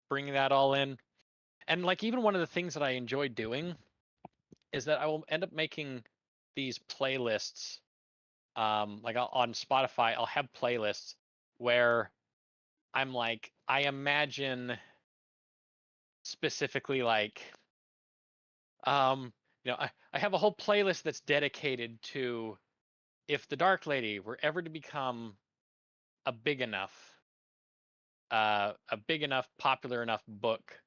bringing that all in. And like even one of the things that I enjoy doing is that I will end up making these playlists. Like on Spotify, I'll have playlists where I'm like, I imagine specifically like, I have a whole playlist that's dedicated to if the Dark Lady were ever to become a big enough, popular enough book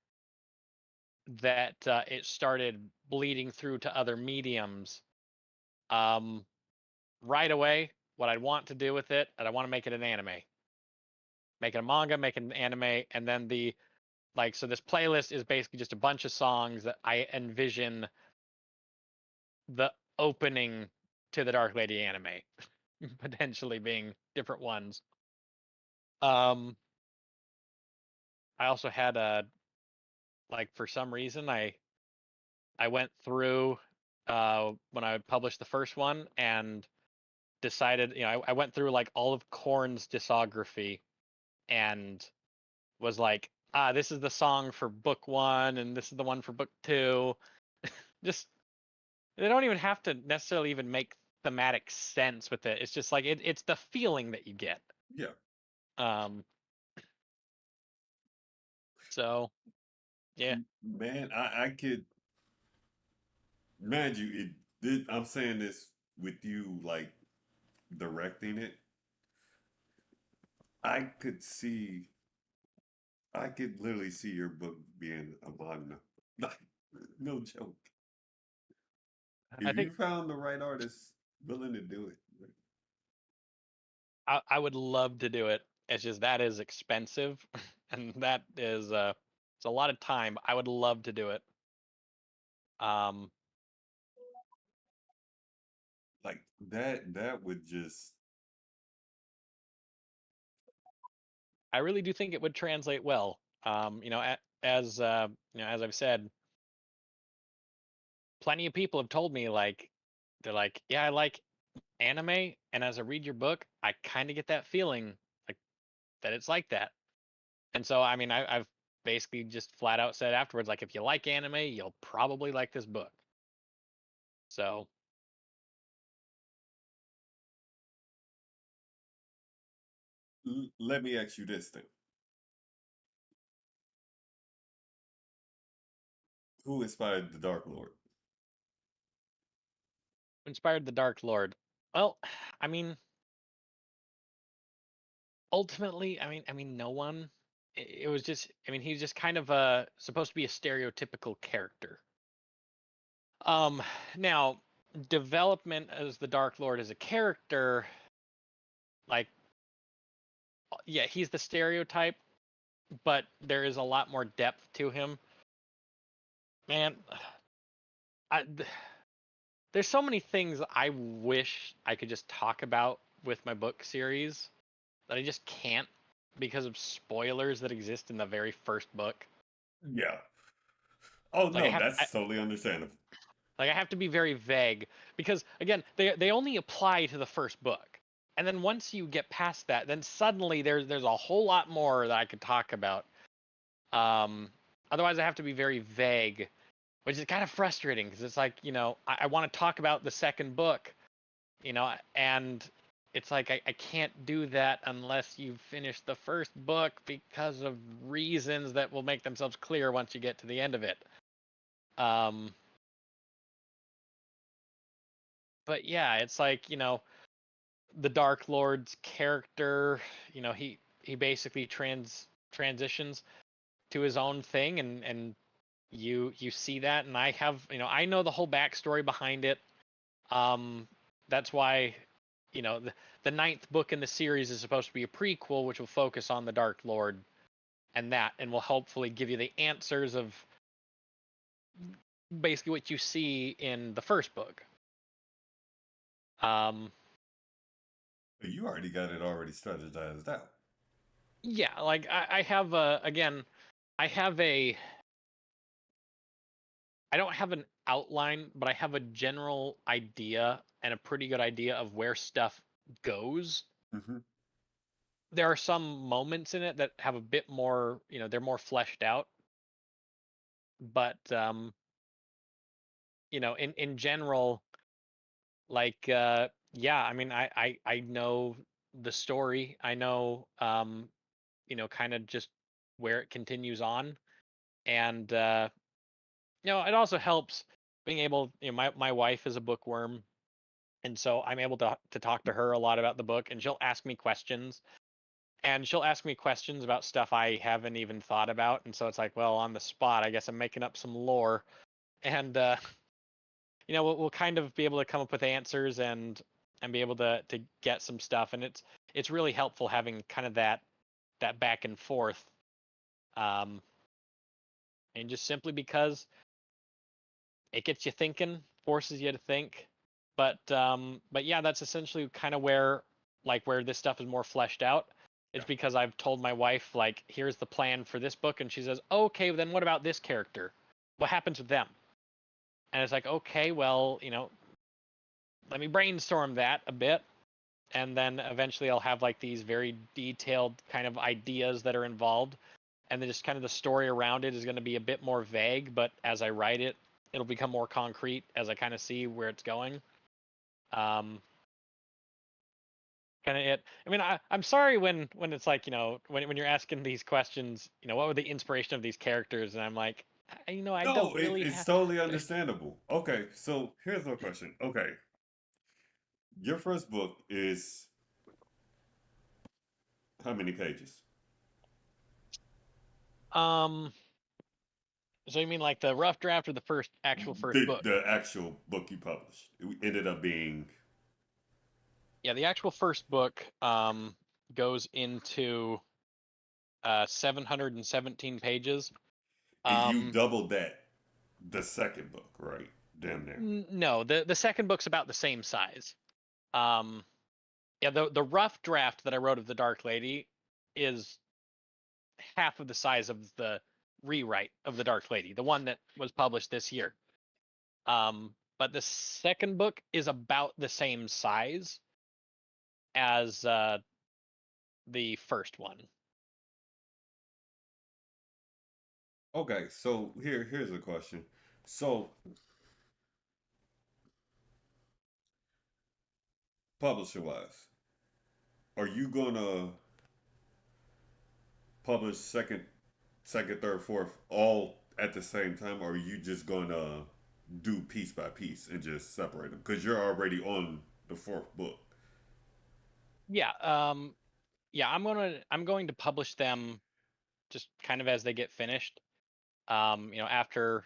that it started bleeding through to other mediums. Um, right away, what I'd want to do with it, and I want to make it an anime, make it a manga, make it an anime, and then so this playlist is basically just a bunch of songs that I envision the opening to the Dark Lady anime, potentially being different ones. Um, I also had a like for some reason I went through when I published the first one and decided, I went through like all of Korn's discography and was like, this is the song for book one and this is the one for book two. Just they don't even have to necessarily even make thematic sense with it. It's just like it's the feeling that you get. Yeah. Um, so yeah, Man, I could imagine you. I'm saying this with you, like directing it. I could see, I could literally see your book being a manga. Like, no joke. I If you think found the right artist willing to do it. I would love to do it. It's just that is expensive, and that is it's a lot of time. I would love to do it. Um, Like that would just I really do think it would translate well. As I've said, plenty of people have told me like they're like, yeah, I like anime, and as I read your book, I kind of get that feeling like that it's like that. And so, I mean, I've basically just flat out said afterwards, like, if you like anime, you'll probably like this book. So, let me ask you this thing. Who inspired the Dark Lord? inspired the Dark Lord. Well, I mean, ultimately, I mean, no one. It was just, I mean, he's just kind of supposed to be a stereotypical character. Um, Now, development as the Dark Lord as a character, like, yeah, he's the stereotype, but there is a lot more depth to him. Man, I, there's so many things I wish I could just talk about with my book series that I just can't because of spoilers that exist in the very first book. Yeah. Oh Like I no, have, that's totally understandable. like I have to be very vague because again, they only apply to the first book. And then once you get past that, then suddenly there's a whole lot more that I could talk about. Um Otherwise I have to be very vague, which is kind of frustrating because it's like, I want to talk about the second book, and it's like I can't do that unless you finish the first book because of reasons that will make themselves clear once you get to the end of it. Um but yeah, it's like, the Dark Lord's character, he basically transitions to his own thing, and you see that, and I know the whole backstory behind it. Um, that's why, the ninth book in the series is supposed to be a prequel, which will focus on the Dark Lord and will hopefully give you the answers of basically what you see in the first book. Um, You already got it already strategized out. yeah, like I have a again, I have a I don't have an outline, but I have a general idea and a pretty good idea of where stuff goes. Hmm. There are some moments in it that have a bit more, they're more fleshed out, but in general, like yeah, I mean, I know the story. I know kind of just where it continues on, and it also helps being able, my wife is a bookworm, and so I'm able to talk to her a lot about the book, and she'll ask me questions, about stuff I haven't even thought about, and so it's like, well, on the spot, I guess I'm making up some lore, and we'll kind of be able to come up with answers and be able to get some stuff, and it's really helpful having kind of that back and forth, um, and just simply because it gets you thinking, forces you to think. But yeah, that's essentially kind of where this stuff is more fleshed out. Yeah. It's because I've told my wife, like, here's the plan for this book, and she says, oh, okay, then what about this character? What happens with them? And it's like, okay, well, let me brainstorm that a bit, and then eventually I'll have like these very detailed kind of ideas that are involved, and then just kind of the story around it is going to be a bit more vague, but as I write it, it'll become more concrete as I kind of see where it's going. Um, Kind of it. I mean, I'm sorry when it's like, when you're asking these questions, what were the inspiration of these characters, and I'm like, I No, don't really it's have. totally understandable. Okay, so here's my question. Okay, your first book is how many pages? Um, so you mean like the rough draft or the actual first book? The actual book you published. It ended up being. Yeah, the actual first book goes into 717 pages. You Um, doubled that the second book, right? Damn near. no, the second book's about the same size. Um, yeah, the rough draft that I wrote of the Dark Lady is half of the size of the rewrite of the Dark Lady, the one that was published this year. But the second book is about the same size as the first one. Okay, so here's a question. So publisher wise, are you gonna publish second, third, fourth all at the same time, or are you just gonna do piece by piece and just separate them? Because you're already on the fourth book. Yeah, yeah, I'm going to publish them just kind of as they get finished. After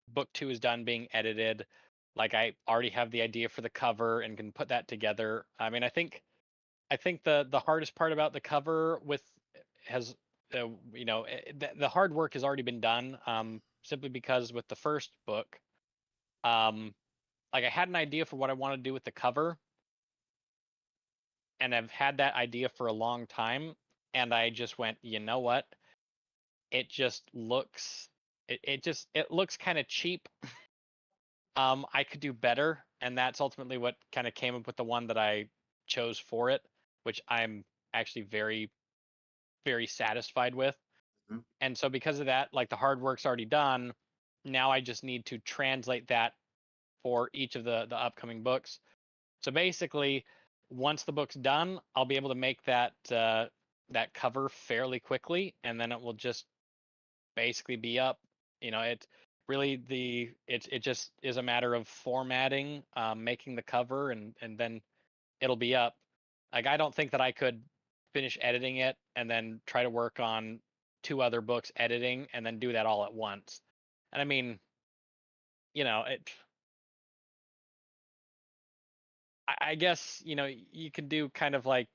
book two is done being edited, like I already have the idea for the cover and can put that together. I mean, I think the hardest part about the cover with has the hard work has already been done. simply because with the first book, um, like I had an idea for what I want to do with the cover, and I've had that idea for a long time, and I just went, you know what? It just looks it looks kind of cheap. I could do better, and that's ultimately what kind of came up with the one that I chose for it, which I'm actually very, very satisfied with. Mhm. And so because of that, like the hard work's already done. Now I just need to translate that for each of the upcoming books. So basically, once the book's done, I'll be able to make that cover fairly quickly, and then it will just basically be up. It really it just is a matter of formatting, making the cover, and then it'll be up. Like I don't think that I could finish editing it and then try to work on two other books editing and then do that all at once. And I mean, it. I guess you could do kind of like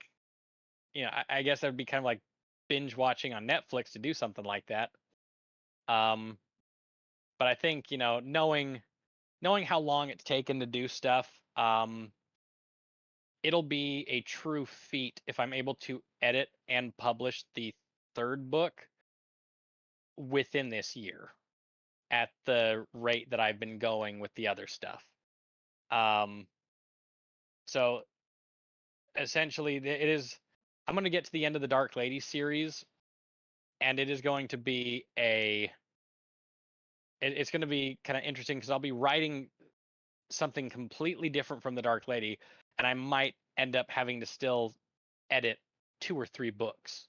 I guess that would be kind of like binge watching on Netflix to do something like that. Um, but I think knowing how long it's taken to do stuff, it'll be a true feat if I'm able to edit and publish the third book within this year at the rate that I've been going with the other stuff. Um, so essentially, it is. I'm going to get to the end of the Dark Lady series, and it is going to be it's going to be kind of interesting because I'll be writing something completely different from the Dark Lady, and I might end up having to still edit two or three books,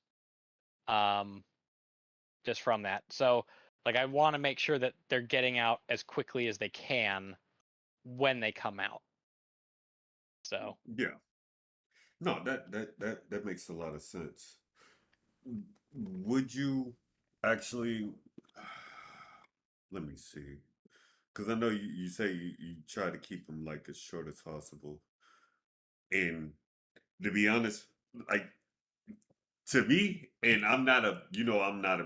um, just from that. So, like, I want to make sure that they're getting out as quickly as they can when they come out. So, Yeah. No, that makes a lot of sense. Would you actually? Let me see. Because I know you say you try to keep them like as short as possible. And to be honest, like to me, and I'm not a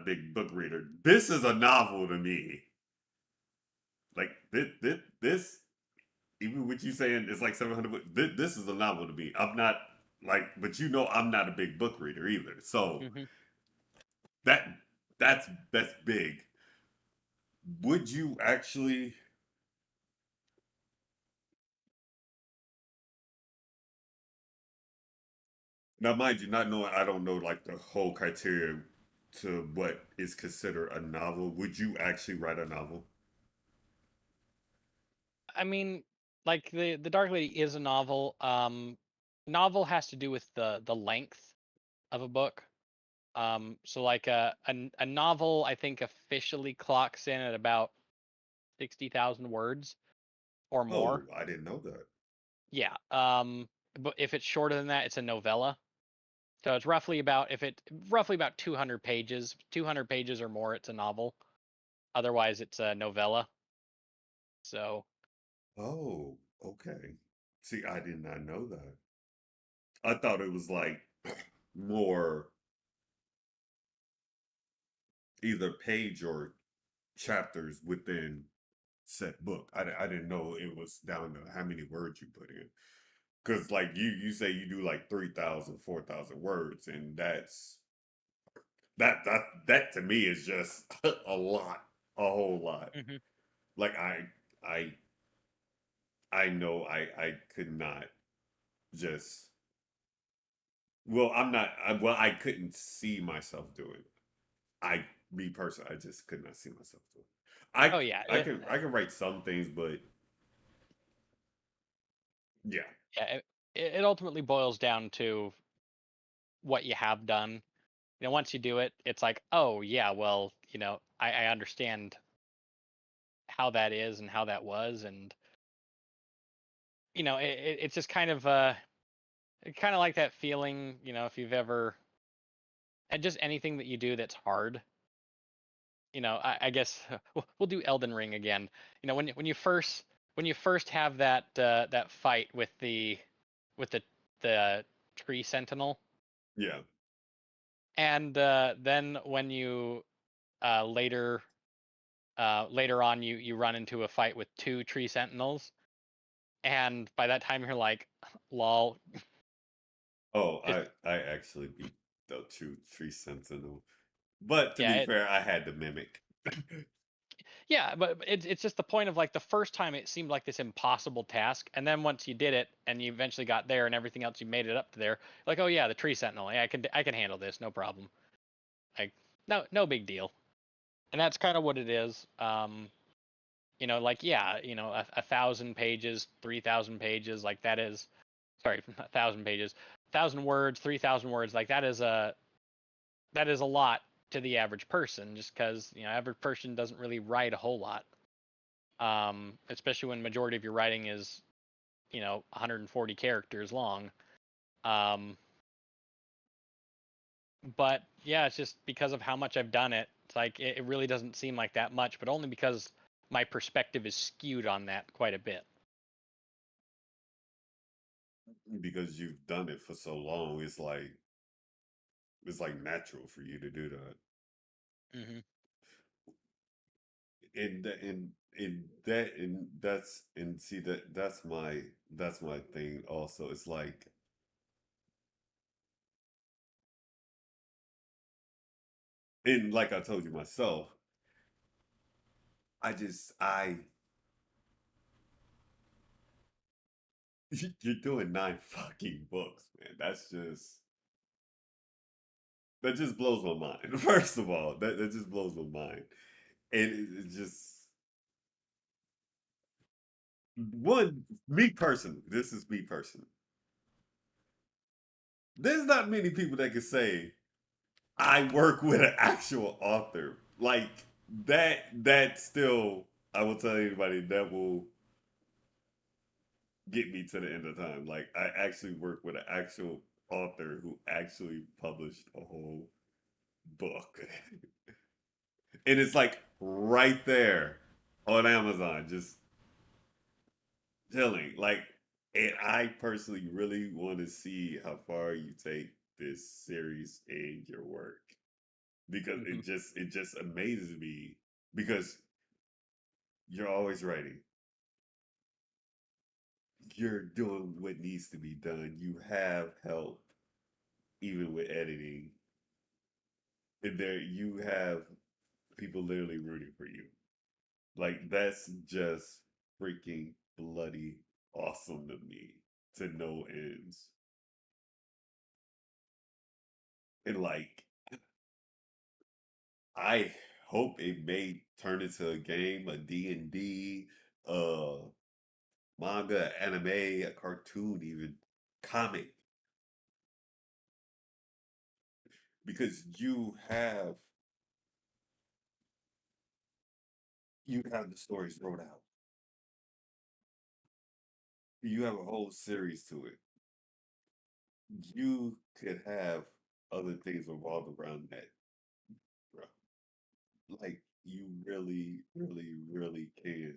big book reader. This is a novel to me. Like this even with you saying it's like 700 books, this is a novel to me. I'm not like, but I'm not a big book reader either. So mhm. that that's big. Would you actually? Now, mind you, not knowing, I don't know like the whole criteria to what is considered a novel. Would you actually write a novel? I mean, like the Dark Lady is a novel. Novel has to do with the length of a book. So like a novel, I think officially clocks in at about 60,000 words or more. Oh, I didn't know that. Yeah. But if it's shorter than that, it's a novella. So it's roughly about 200 pages. 200 pages or more, it's a novel. Otherwise, it's a novella. So Oh, okay. See, I did not know that. I thought it was like more either page or chapters within set book. I didn't know it was down to how many words you put in. Because like you say you do like 3,000, 4,000 words, and that to me is just a lot, a whole lot. mhm. Like I I know I could not just well I'm not well I couldn't see myself doing it. I me personally I just could not see myself doing it. Oh yeah, I can write some things, but yeah. yeah. It ultimately boils down to what you have done. Once you do it, it's like, oh yeah, well, I understand how that is and how that was, and it's just kind of like that feeling, if you've ever and just anything that you do that's hard. I guess we'll do Elden Ring again. When you first have that fight with the tree sentinel, Yeah. and then when you later later on, you run into a fight with two tree sentinels, and by that time you're like, lol. Oh, Just I actually beat the tree sentinel, but to yeah, be fair, I had to mimic. yeah, but it's just the point of like the first time it seemed like this impossible task, and then once you did it and you eventually got there and everything else you made it up to there, like oh yeah, the tree sentinel, yeah, I can handle this, no problem. Like no big deal. And that's kind of what it is. Like yeah, a thousand pages, 3,000 pages, like that is sorry, not 1,000 pages, 1,000 words, 3,000 words, like that is a lot to the average person, just because average person doesn't really write a whole lot. Especially when majority of your writing is 140 characters long. Um, but yeah, it's just because of how much I've done it. It's like it really doesn't seem like that much, but only because my perspective is skewed on that quite a bit. Because you've done it for so long, it's like natural for you to do that. Hmm. And that's and see that's my thing also. It's like, and like I told you myself, I you're doing 9 fucking books, man. That just blows my mind. First of all, that just blows my mind. And it just one me personally, this is me personally. There's not many people that can say I work with an actual author. Like that still I will tell anybody that will get me to the end of time. Like I actually work with an actual author who actually published a whole book. And it's like right there on Amazon, just chilling. Like, and I personally really want to see how far you take this series and your work, because Hmm. it just amazes me, because you're always writing, you're doing what needs to be done, you have help even with editing, and there you have people literally rooting for you. Like that's just freaking bloody awesome to me, to no ends. And like I hope it may turn into a game, a D&D, uh manga, anime, a cartoon, even comic, because you have the stories wrote out. You have a whole series to it. You could have other things revolved around that, bro. Like you really, really, really can.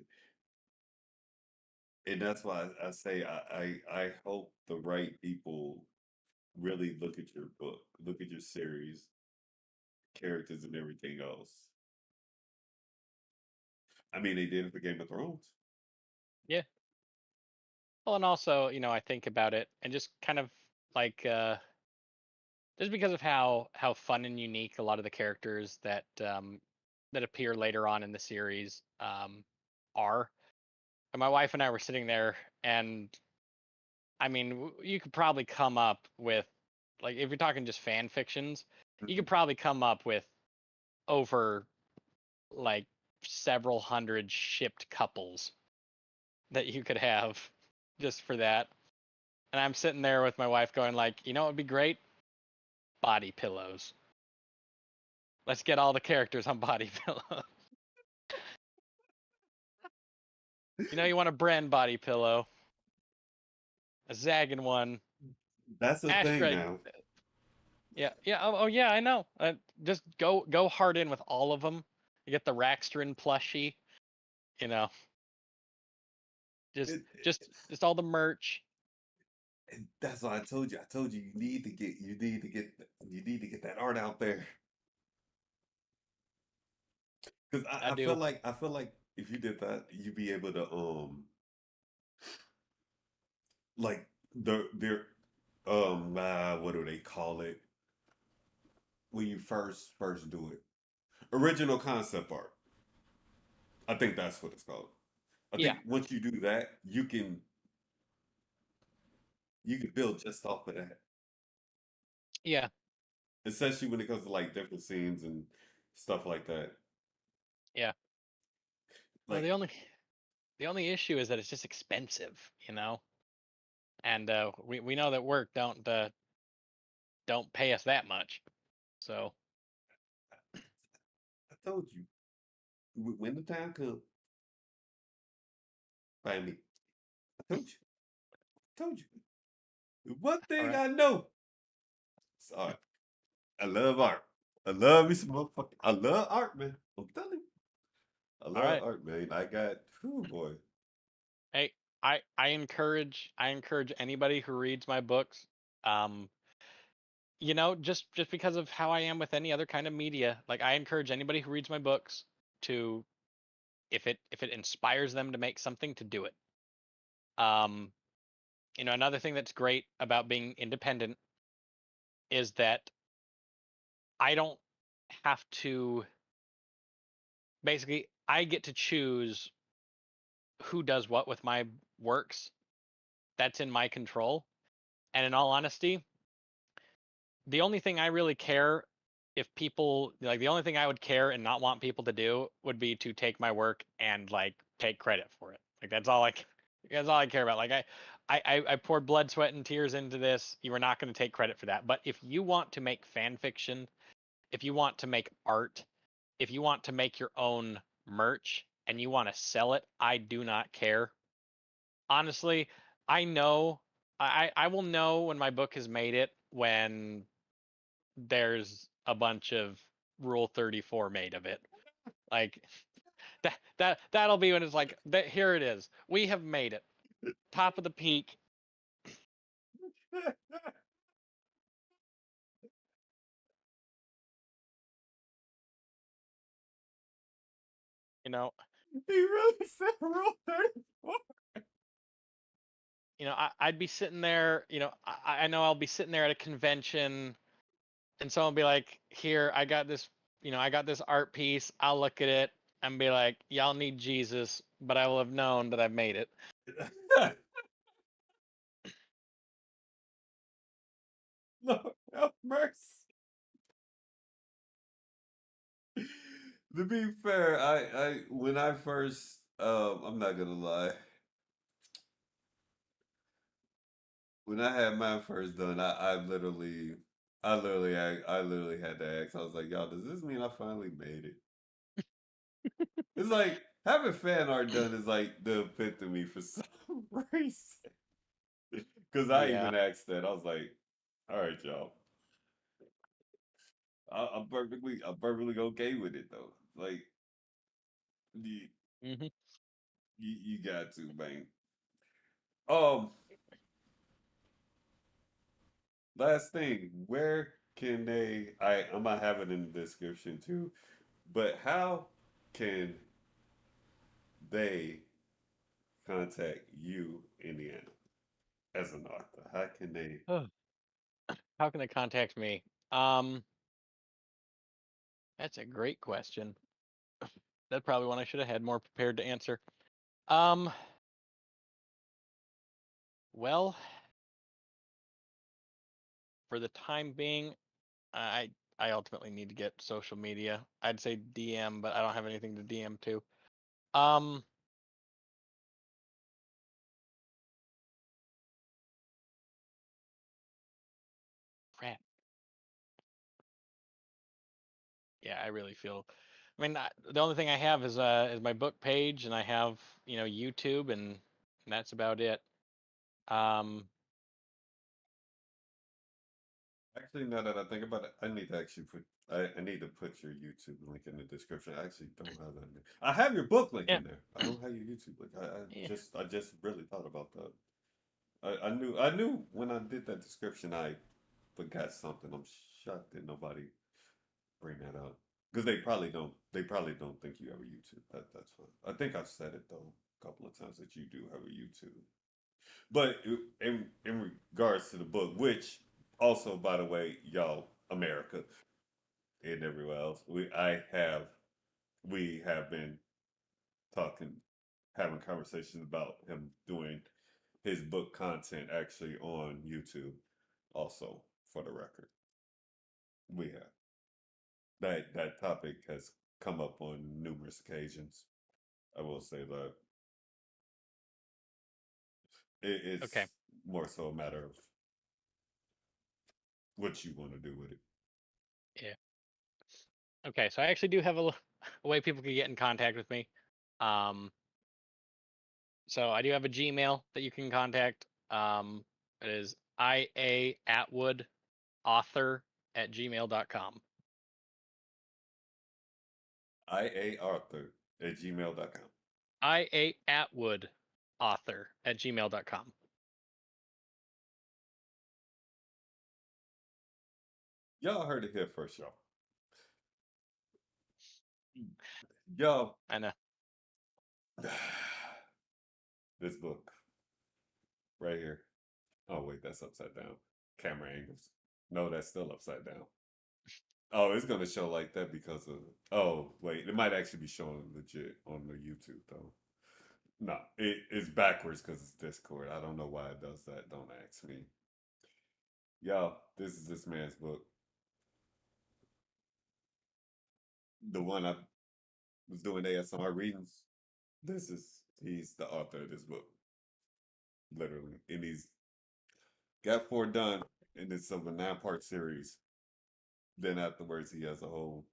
And that's why I say I hope the right people really look at your book, look at your series, characters, and everything else. I mean, they did it for Game of Thrones. Yeah. Well, and also, I think about it and just kind of like just because of how fun and unique a lot of the characters that appear later on in the series are. And my wife and I were sitting there, and I mean, you could probably come up with, like, if you're talking just fan fictions, you could Mhm. probably come up with over like several hundred shipped couples that you could have just for that. And I'm sitting there with my wife going like, what would be great? Body pillows. Let's get all the characters on body pillows. You want a Bren body pillow, a Zagan one, That's the thing Astra. now. Yeah, yeah. Oh, yeah. I know. Just go hard in with all of them. You get the Rackstrin plushie. You know, just It, just just all the merch. that's why I told you. I told you you need to get that art out there. Because I do. I feel like if you did that, you'd be able to like their what do they call it when you first do it? Original concept art. I think that's what it's called. I Yeah, think once you do that, you can build just off of that. yeah. Especially when it comes to like different scenes and stuff like that. Yeah. Well, Like the only issue is that it's just expensive, you know, and we know that work don't pay us that much. So I told you, when the time comes, find me. I told you. One all thing right, I know is art. I love art. I love me some motherfucking. I love art, man. I'm telling you, I all love right. art, man. I got, whew, boy. Hey, I encourage anybody who reads my books. Um, you know, just because of how I am with any other kind of media, like I encourage anybody who reads my books to, if it inspires them to make something, to do it. Um, you know, another thing that's great about being independent is that I don't have to, basically I get to choose who does what with my works. That's in my control. And in all honesty, the only thing I really care, if people like, the only thing I would care and not want people to do would be to take my work and like take credit for it. Like that's all I care about. Like I poured blood, sweat, and tears into this. You are not going to take credit for that. But if you want to make fan fiction, if you want to make art, if you want to make your own merch and you want to sell it, I do not care. Honestly, I know I will know when my book has made it when there's a bunch of Rule 34 made of it. Like that'll be when it's like, that here it is. We have made it. Top of the peak, you know. He really said Rule 34. You know, I'd be sitting there, you know, I know I'll be sitting there at a convention and someone will be like, "Here, I got this, you know, I got this art piece. I'll look at it and be like, y'all need Jesus, but I will have known that I've made it." Lord have mercy. To be fair, I when I first I'm not gonna lie. When I had mine first done, I literally had to ask. I was like, y'all, does this mean I finally made it? It's like having fan art done is like the epitome for some reason. Because I Yeah. even asked that. I was like, all right, y'all. I'm perfectly okay with it though. Like you, Hmm. you got to, man. Um, last thing, where can they? I might have it in the description too. But how can they contact you, Indiana, as an author? How can they? How can they contact me? Um, that's a great question. That's probably one I should have had more prepared to answer. Um, well, for the time being, I ultimately need to get social media. I'd say DM, but I don't have anything to DM to. Um, crap. Yeah, I really feel. I mean, the only thing I have is my book page, and I have, you know, YouTube, and that's about it. Um, Actually, now that I think about it, I need to actually put. I need to put your YouTube link in the description. I actually don't have that in there. I have your book link yeah, in there. I don't have your YouTube link. yeah. I just really thought about that. I knew when I did that description I forgot something. I'm shocked that nobody bring that up. Because they probably don't think you have a YouTube. That's fine. I think I've said it though a couple of times that you do have a YouTube. But in regards to the book, which also, by the way, y'all, America and everywhere else, we have been talking, having conversations about him doing his book content actually on YouTube. Also, for the record, we have that topic has come up on numerous occasions. I will say that Okay. it's more so a matter of what you want to do with it. Yeah. Okay. So I actually do have a way people can get in contact with me. Um, so I do have a Gmail that you can contact. It is iaatwood author at gmail.com. IAArthur@gmail.com. iaatwood author at gmail.com. Y'all heard it here first, y'all. Y'all, I know. this book right here. Oh, wait, that's upside down. Camera angles. No, that's still upside down. Oh, it's gonna show like that because of. Oh, wait, it might actually be showing legit on the YouTube though. No, it's backwards because it's Discord. I don't know why it does that. Don't ask me. Y'all, this is this man's book. The one I was doing ASMR readings. He's the author of this book, literally, and he's got four done, and it's of a 9-part series. Then afterwards, he has a whole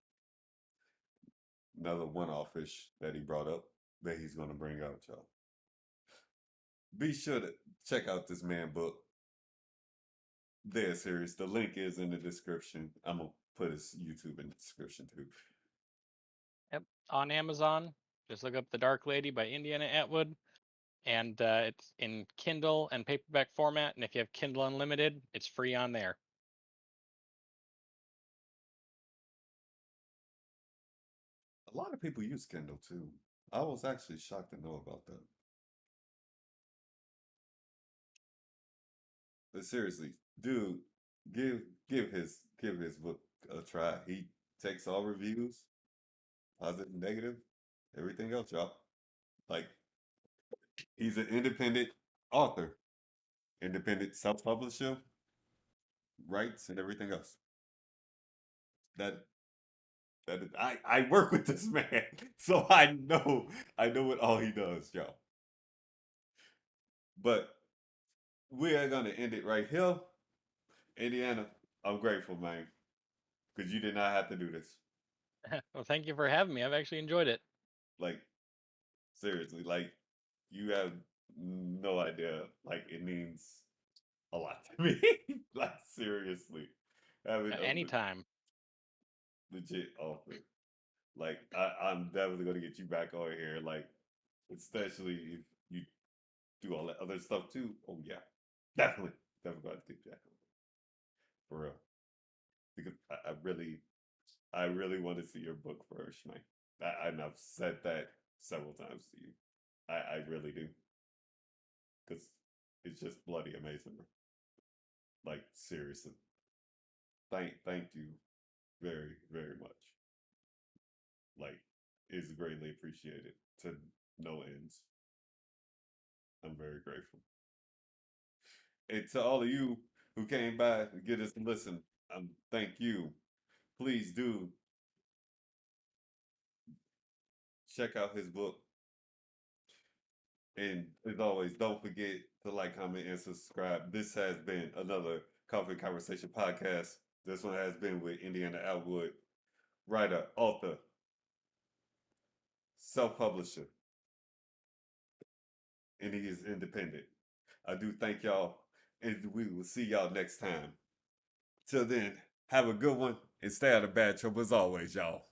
another one-offish that he brought up that he's gonna bring out, y'all. Be sure to check out this man book. Dead serious. The link is in the description. I'm gonna put his YouTube in the description too. Yep. On Amazon, just look up The Dark Lady by Indiana Atwood. And it's in Kindle and paperback format. And if you have Kindle Unlimited, it's free on there. A lot of people use Kindle too. I was actually shocked to know about that. But seriously, dude, give give his book a try. He takes all reviews, positive, negative, everything else, y'all. Like he's an independent author, independent self-publisher, writes and everything else. That I work with this man, so I know what all he does, y'all. But we are gonna end it right here. Indiana, I'm grateful, man, because you did not have to do this. Well, thank you for having me. I've actually enjoyed it. Like, seriously, like, you have no idea. Like, it means a lot to me. Like, seriously, having a Anytime. legit author. Like, I'm definitely gonna get you back on here. Like, especially if you do all that other stuff too. Oh yeah, definitely got to get back on for real. Because I really want to see your book first, man. And I've said that several times to you. I really do, because it's just bloody amazing. Like seriously, thank you very very much. Like it's greatly appreciated to no ends. I'm very grateful. And to all of you who came by to get us to listen, thank you. Please do check out his book. And as always, don't forget to like, comment, and subscribe. This has been another Coffee Conversation podcast. This one has been with Indiana Atwood, writer, author, self-publisher, and he is independent. I do thank y'all, and we will see y'all next time. Till then, have a good one and stay out of bad trouble as always, y'all.